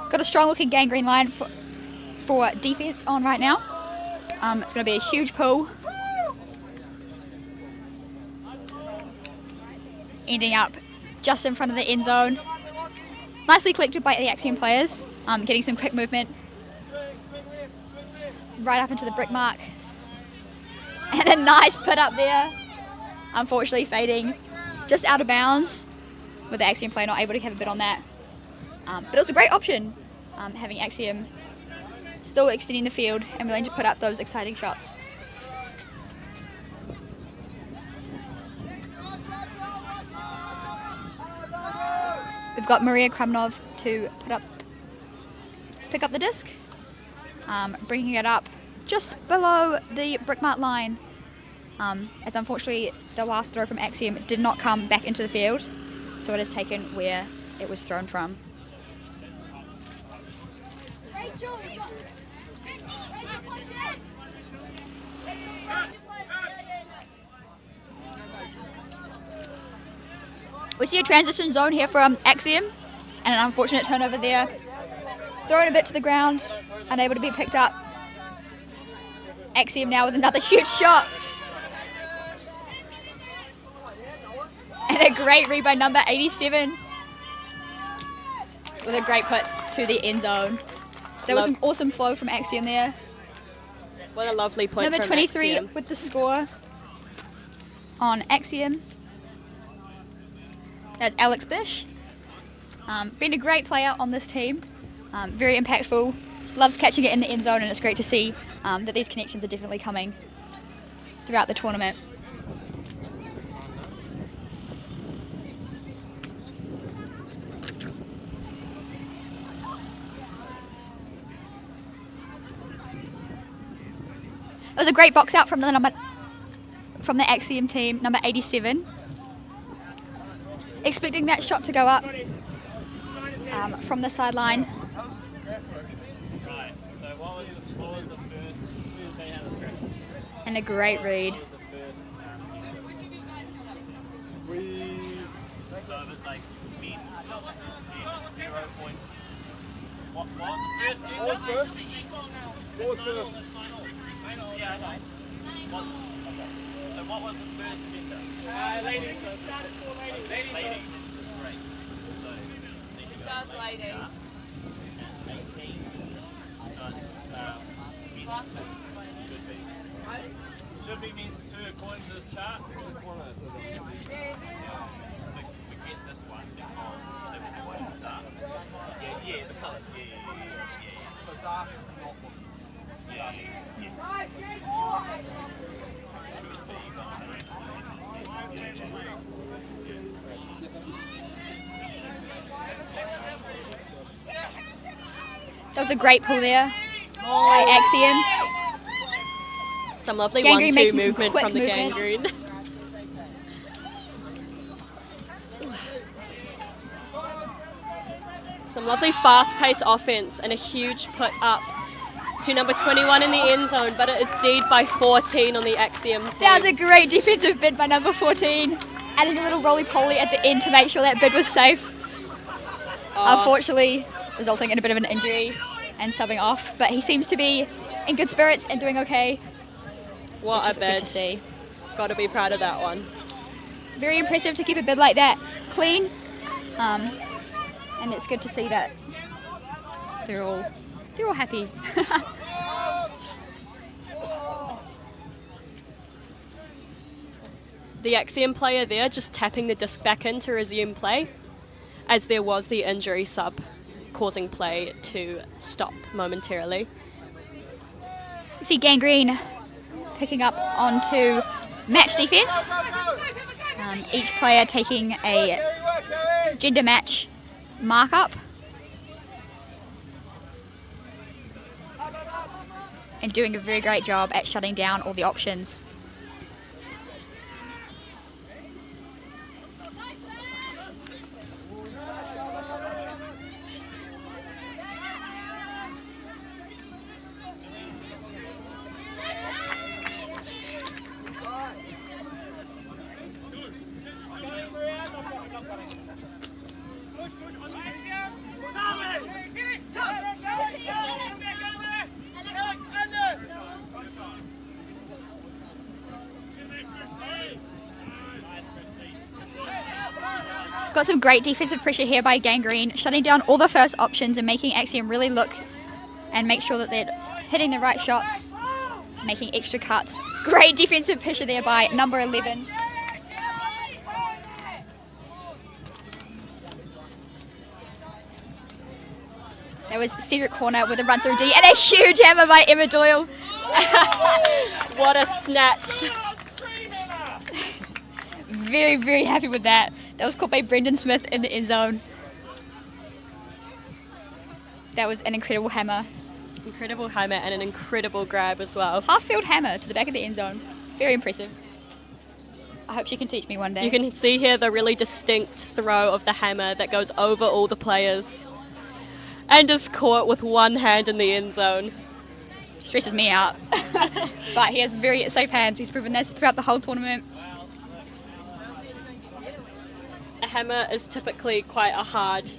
Got a strong looking Gangrene line for defence on right now. It's going to be a huge pull. Ending up just in front of the end zone. Nicely collected by the Axiom players. Getting some quick movement. Right up into the brick mark. And a nice put up there. Unfortunately fading just out of bounds with the Axiom player not able to have a bit on that. But it was a great option, having Axiom still extending the field and willing to put up those exciting shots. We've got Maria Kramnov to pick up the disc, bringing it up just below the brickmark line, as unfortunately the last throw from Axiom did not come back into the field, so it is taken where it was thrown from. We see a transition zone here from Axiom, and an unfortunate turnover there. Thrown a bit to the ground, unable to be picked up. Axiom now with another huge shot. And a great read by number 87. With a great put to the end zone. There was an awesome flow from Axiom there. What a lovely point Number from 23 Axiom. with the score on Axiom. That's Alex Bish. Been a great player on this team. Very impactful. Loves catching it in the end zone, and it's great to see that these connections are definitely coming throughout the tournament. It was a great box out from the Axiom team, number 87. Expecting that shot to go up from the sideline. And a great read. So if it's like min 0 point. What was the first? What was first? What was first? Yeah, I know. What? Okay. So what was the first gender? Ladies. It started for ladies. Ladies. Great. So it starts ladies. That's 18. So it's men's 2. Should be men's 2 according to this chart. So get this one because it was a way to start. Yeah, the colours. Yeah. So dark is not ones. Yeah. That was a great pull there by Axiom. Some lovely Gangrene 1-2 making some movement quick from the movement. Gangrene. Some lovely fast-paced offense and a huge put up to number 21 in the end zone, but it is D'd by 14 on the Axiom team. That was a great defensive bid by number 14. Adding a little roly-poly at the end to make sure that bid was safe. Unfortunately, resulting in a bit of an injury and subbing off, but he seems to be in good spirits and doing okay. What which is a good bid. to see. Got to be proud of that one. Very impressive to keep a bid like that clean, and it's good to see that they're all happy. The Axiom player there just tapping the disc back in to resume play, as there was the injury sub causing play to stop momentarily. We see Gangrene picking up onto match defense. Each player taking a gender match markup. And doing a very great job at shutting down all the options. Got some great defensive pressure here by Gangrene, shutting down all the first options and making Axiom really look and make sure that they're hitting the right shots, making extra cuts. Great defensive pressure there by number 11. There was Cedric Corner with a run through D and a huge hammer by Emma Doyle. What a snatch. Very, very happy with that. That was caught by Brendan Smith in the end zone. That was an incredible hammer. Incredible hammer and an incredible grab as well. Half-field hammer to the back of the end zone. Very impressive. I hope she can teach me one day. You can see here the really distinct throw of the hammer that goes over all the players and is caught with one hand in the end zone. Stresses me out. But he has very safe hands. He's proven this throughout the whole tournament. A hammer is typically quite a hard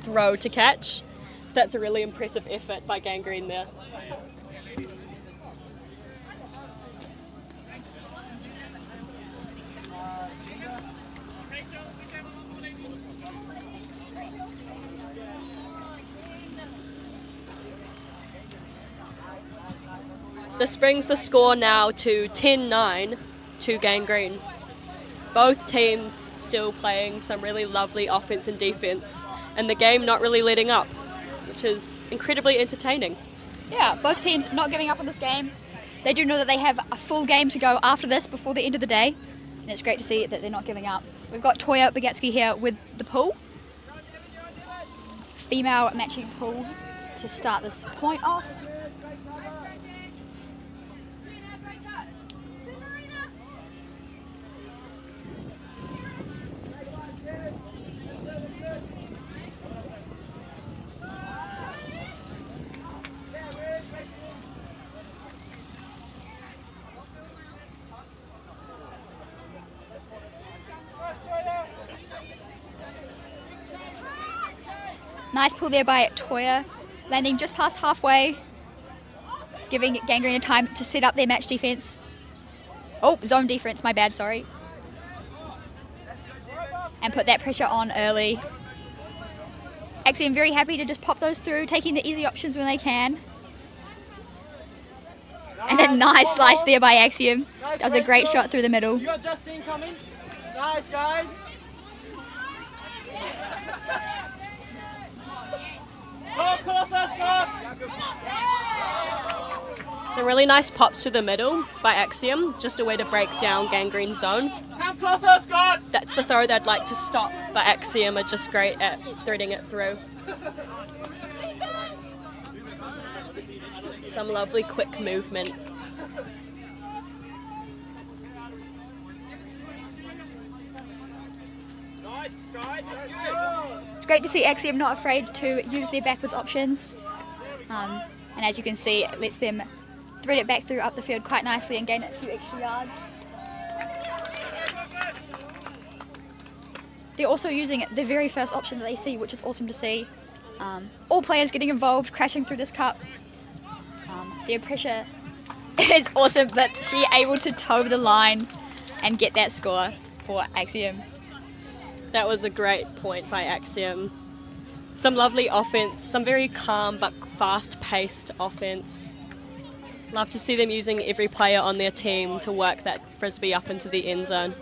throw to catch, so that's a really impressive effort by Gangrene there. This brings the score now to 10-9 to Gangrene. Both teams still playing some really lovely offense and defense, and the game not really letting up, which is incredibly entertaining. Yeah, both teams not giving up on this game. They do know that they have a full game to go after this before the end of the day, and it's great to see that they're not giving up. We've got Toya Bogatsky here with the pool. Female matching pool to start this point off. Nice pull there by Toya, landing just past halfway, giving Gangrene a time to set up their match defense. Oh, zone defense, my bad, sorry. And put that pressure on early. Axiom very happy to just pop those through, taking the easy options when they can. And a nice slice there by Axiom. That was a great shot through the middle. You got Justine coming. Nice, guys. Some really nice pops through the middle by Axiom, just a way to break down Gangrene's zone. Come closer, Scott. That's the throw they'd like to stop, but Axiom are just great at threading it through. Some lovely quick movement. Nice, guys. That's good. It's great to see Axiom not afraid to use their backwards options. And as you can see, it lets them thread it back through up the field quite nicely and gain a few extra yards. They're also using the very first option that they see, which is awesome to see. All players getting involved, crashing through this cup. Their pressure is awesome, but she able to toe the line and get that score for Axiom. That was a great point by Axiom. Some lovely offense, some very calm but fast-paced offense. Love to see them using every player on their team to work that Frisbee up into the end zone.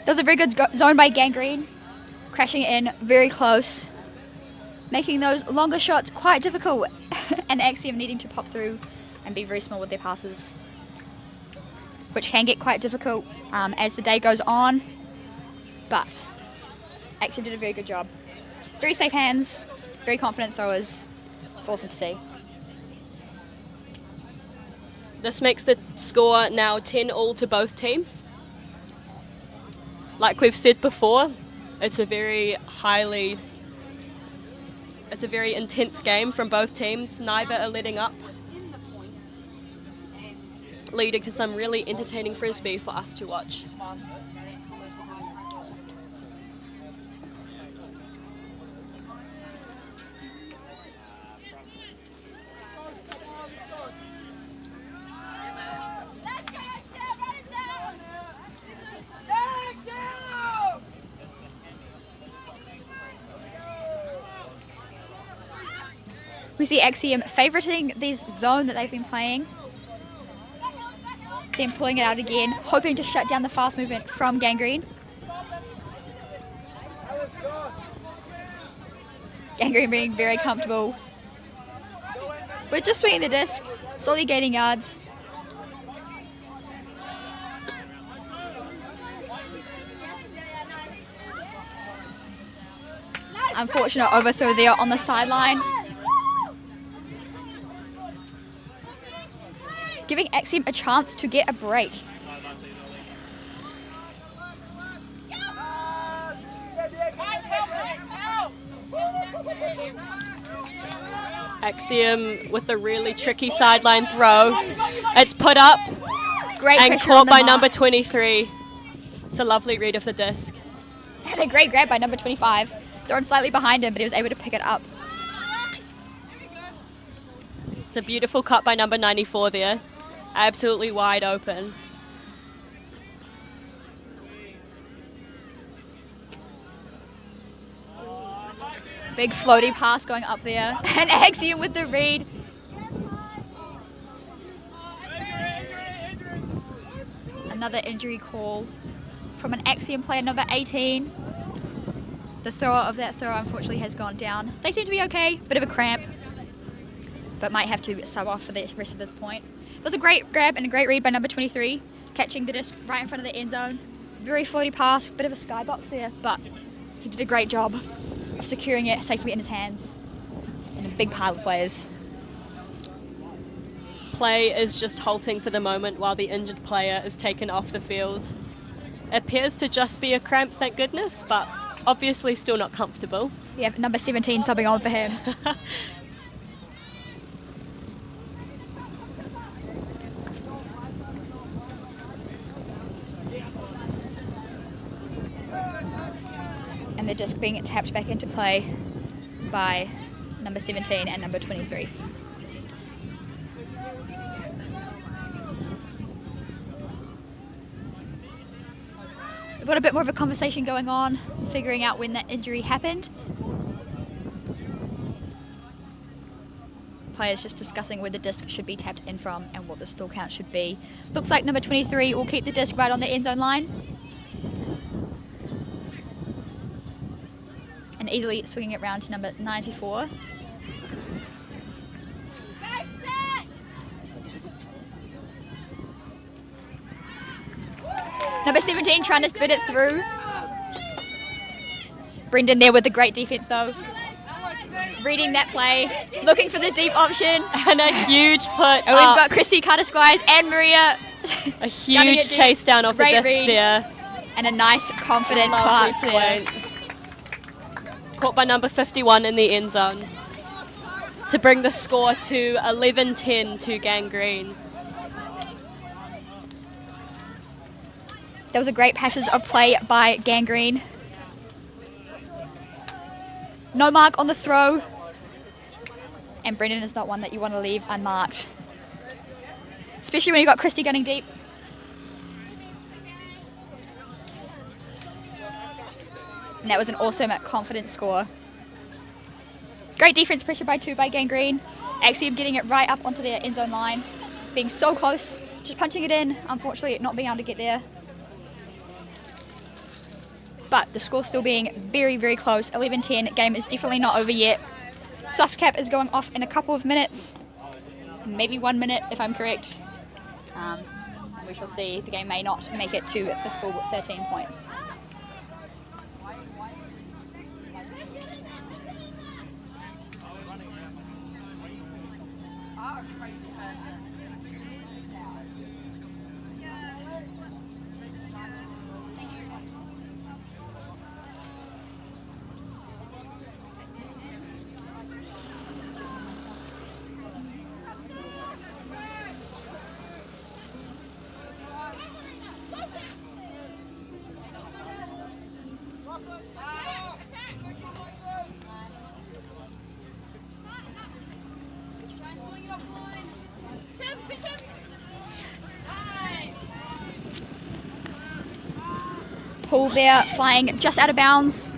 That was a very good zone by Gangrene, crashing in very close, making those longer shots quite difficult, and Axiom needing to pop through and be very small with their passes, which can get quite difficult as the day goes on, but Axiom did a very good job. Very safe hands, very confident throwers. It's awesome to see. This makes the score now 10-all to both teams. Like we've said before, it's a very intense game from both teams. Neither are letting up, leading to some really entertaining Frisbee for us to watch. We see Axiom favouriting this zone that they've been playing. Then pulling it out again, hoping to shut down the fast movement from Gangrene. Gangrene being very comfortable. We're just swinging the disc, slowly gaining yards. Unfortunate overthrow there on the sideline. Giving Axiom a chance to get a break. Axiom with a really tricky sideline throw. It's put up Great and pressure caught on the by mark. number 23. It's a lovely read of the disc. And a great grab by number 25. Thrown slightly behind him, but he was able to pick it up. It's a beautiful cut by number 94 there. Absolutely wide open. Big floaty pass going up there. And Axiom with the read. Another injury call from an Axiom player, number 18. The thrower of that throw unfortunately has gone down. They seem to be okay, bit of a cramp, but might have to sub off for the rest of this point. It was a great grab and a great read by number 23, catching the disc right in front of the end zone. Very floaty pass, bit of a skybox there, but he did a great job of securing it safely in his hands in a big pile of players. Play is just halting for the moment while the injured player is taken off the field. It appears to just be a cramp, thank goodness, but obviously still not comfortable. We have number 17 subbing on for him. And the disc being tapped back into play by number 17 and number 23. We've got a bit more of a conversation going on, figuring out when that injury happened. Players just discussing where the disc should be tapped in from and what the stall count should be. Looks like number 23 will keep the disc right on the end zone line. And easily swinging it round to number 94. Number 17 trying to fit it through. Brendan there with the great defense though. Reading that play, looking for the deep option. And a huge put And we've got Christy Carter-Squires and Maria. a huge chase down off the Great disc read. there. And a nice confident Lovely pass there. point. Caught by number 51 in the end zone to bring the score to 11-10 to Gangrene. That was a great passage of play by Gangrene. No mark on the throw. And Brendan is not one that you want to leave unmarked. Especially when you've got Christy gunning deep. And that was an awesome confident score. Great defense pressure by 2 by Gangrene. Axiom getting it right up onto their end zone line. Being so close, just punching it in. Unfortunately, not being able to get there. But the score still being very, very close. 11-10. Game is definitely not over yet. Soft cap is going off in a couple of minutes. Maybe 1 minute, if I'm correct. We shall see. The game may not make it to the full 13 points. Pull there, flying just out of bounds.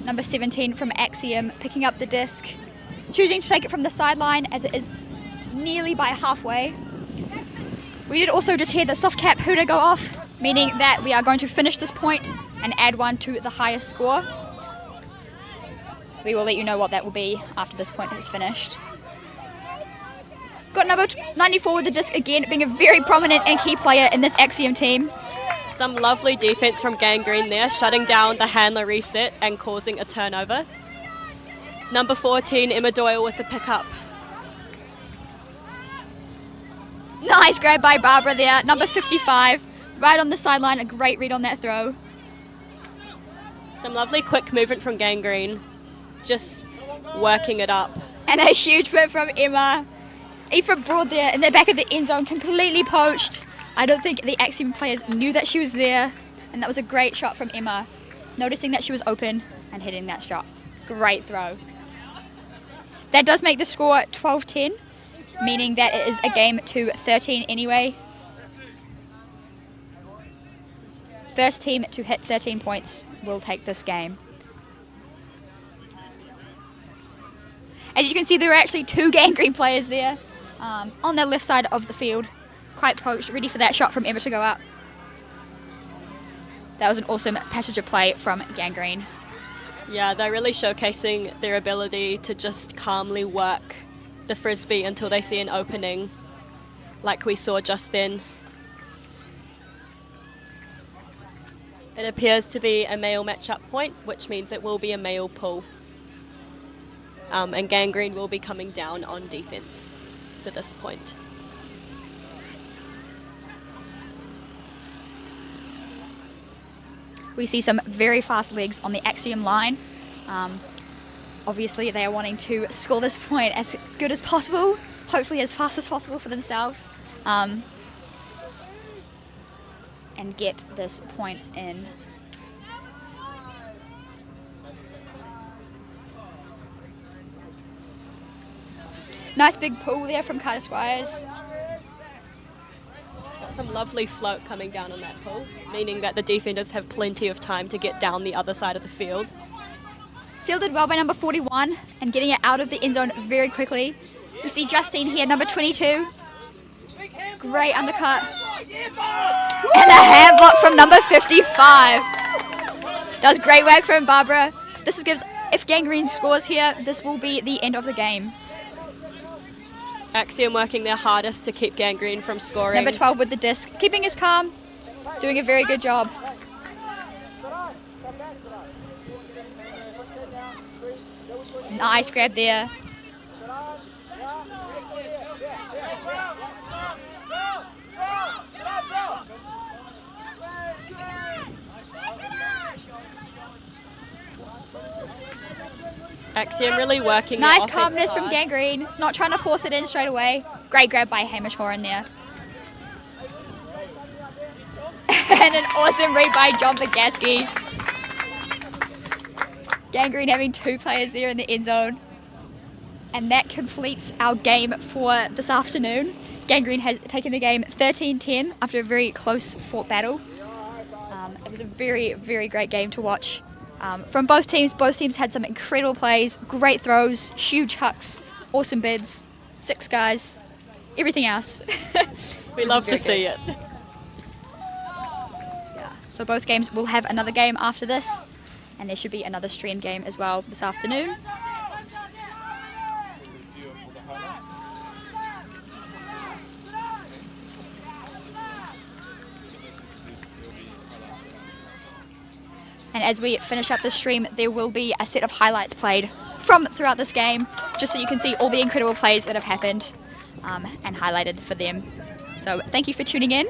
Number 17 from Axiom picking up the disc, choosing to take it from the sideline as it is nearly by halfway. We did also just hear the soft cap hooter go off, meaning that we are going to finish this point and add 1 to the highest score. We will let you know what that will be after this point is finished. Got number 94 with the disc again, being a very prominent and key player in this Axiom team. Some lovely defense from Gangrene there, shutting down the handler reset and causing a turnover. Number 14, Emma Doyle with the pickup. Nice grab by Barbara there. Number 55, right on the sideline, a great read on that throw. Some lovely quick movement from Gangrene, just working it up. And a huge put from Emma. Aoife Broad there in the back of the end zone, completely poached. I don't think the Axiom players knew that she was there. And that was a great shot from Emma, noticing that she was open and hitting that shot. Great throw. That does make the score 12-10, meaning that it is a game to 13 anyway. First team to hit 13 points will take this game. As you can see, there are actually 2 Gangrene players there on the left side of the field, quite poached, ready for that shot from Emma to go up. That was an awesome passage of play from Gangrene. Yeah, they're really showcasing their ability to just calmly work the Frisbee until they see an opening, like we saw just then. It appears to be a male matchup point, which means it will be a male pull. And Gangrene will be coming down on defense for this point. We see some very fast legs on the Axiom line. Obviously, they are wanting to score this point as good as possible, hopefully as fast as possible for themselves, and get this point in. Nice big pull there from Carter Squires. Got some lovely float coming down on that pull, meaning that the defenders have plenty of time to get down the other side of the field. Fielded well by number 41 and getting it out of the end zone very quickly. We see Justine here, number 22. Great undercut. And a hand block from number 55. Does great work from Barbara. This gives, if Gangrene scores here, this will be the end of the game. Axiom working their hardest to keep Gangrene from scoring. Number 12 with the disc, keeping his calm, doing a very good job. Nice grab there. Axiom really working. Nice calmness from Gangrene, not trying to force it in straight away. Great grab by Hamish Horan there. And an awesome read by John Bogaski. Gangrene having 2 players there in the end zone. And that completes our game for this afternoon. Gangrene has taken the game 13-10 after a very close fought battle. It was a very, very great game to watch. From both teams had some incredible plays, great throws, huge hucks, awesome bids, 6 guys, everything else. We love to see it. Yeah. So both games will have another game after this, and there should be another stream game as well this afternoon. And as we finish up the stream, there will be a set of highlights played from throughout this game, just so you can see all the incredible plays that have happened and highlighted for them. So thank you for tuning in.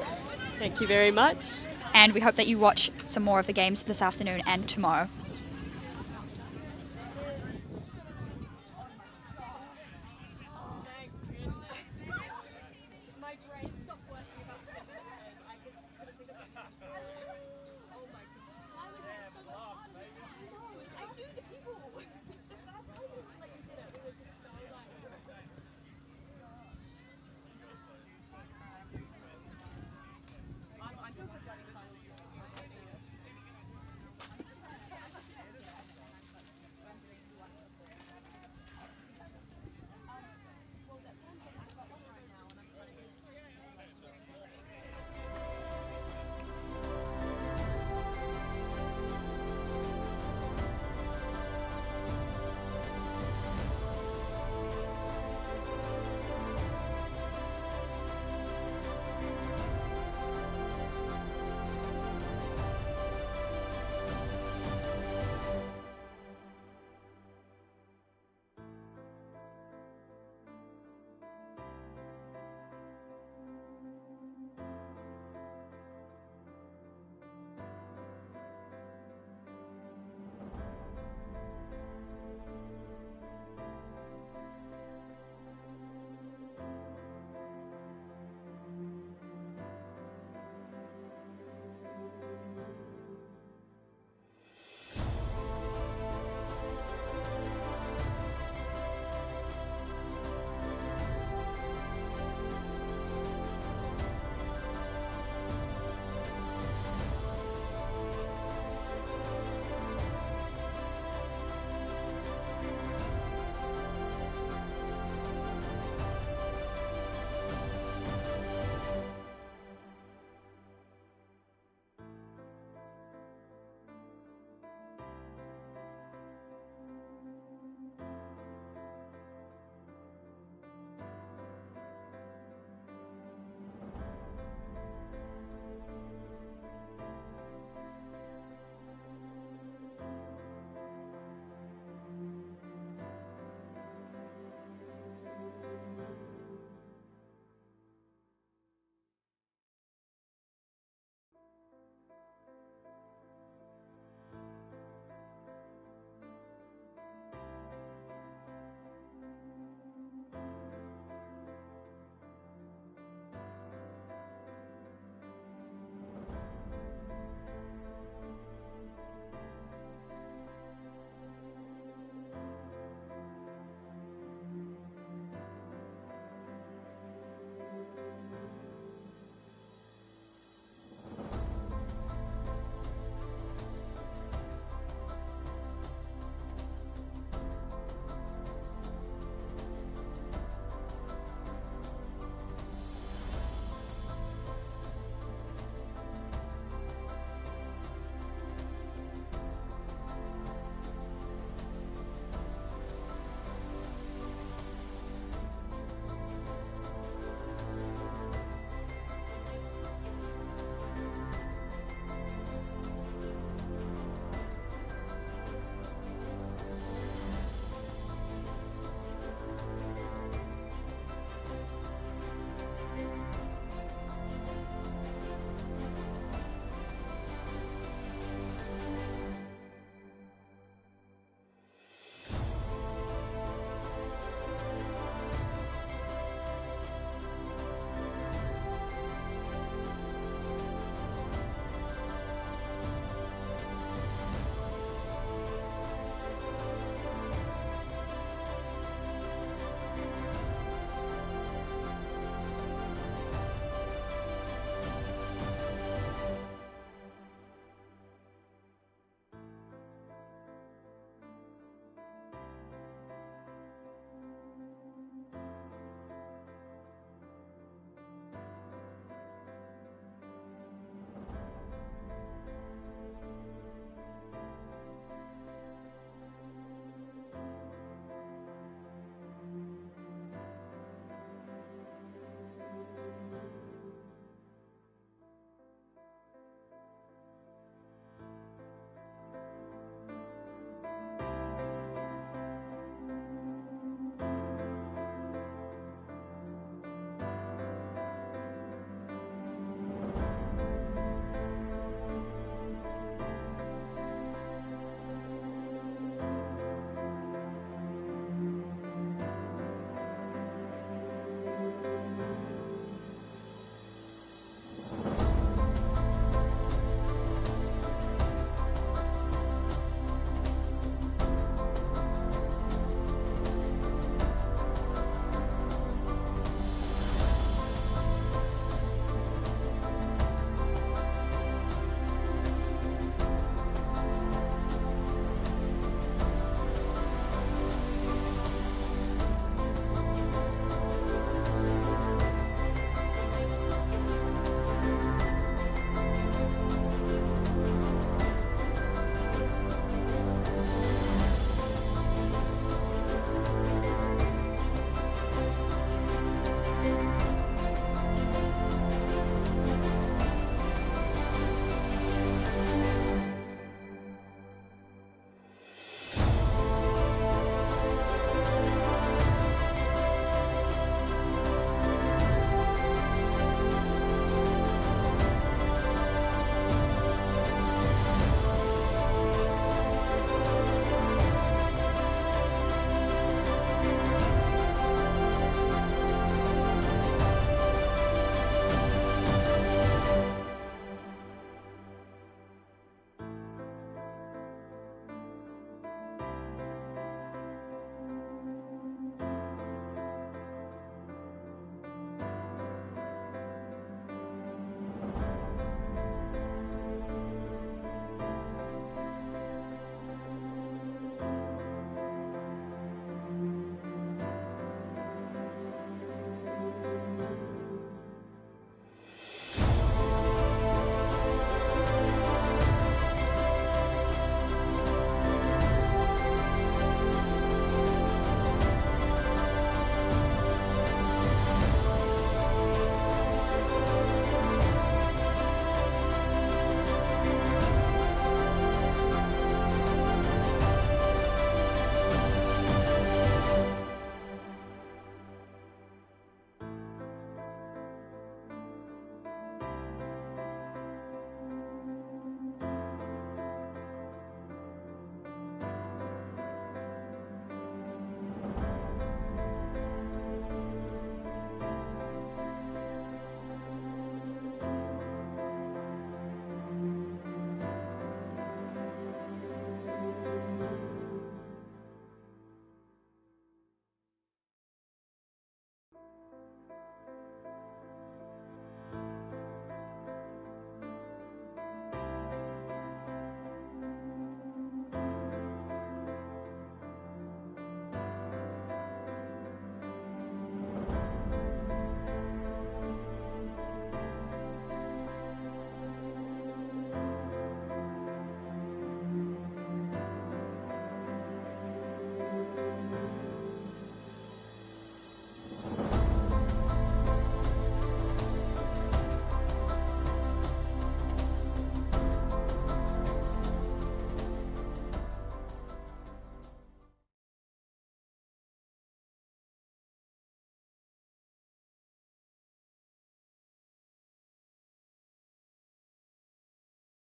Thank you very much. And we hope that you watch some more of the games this afternoon and tomorrow.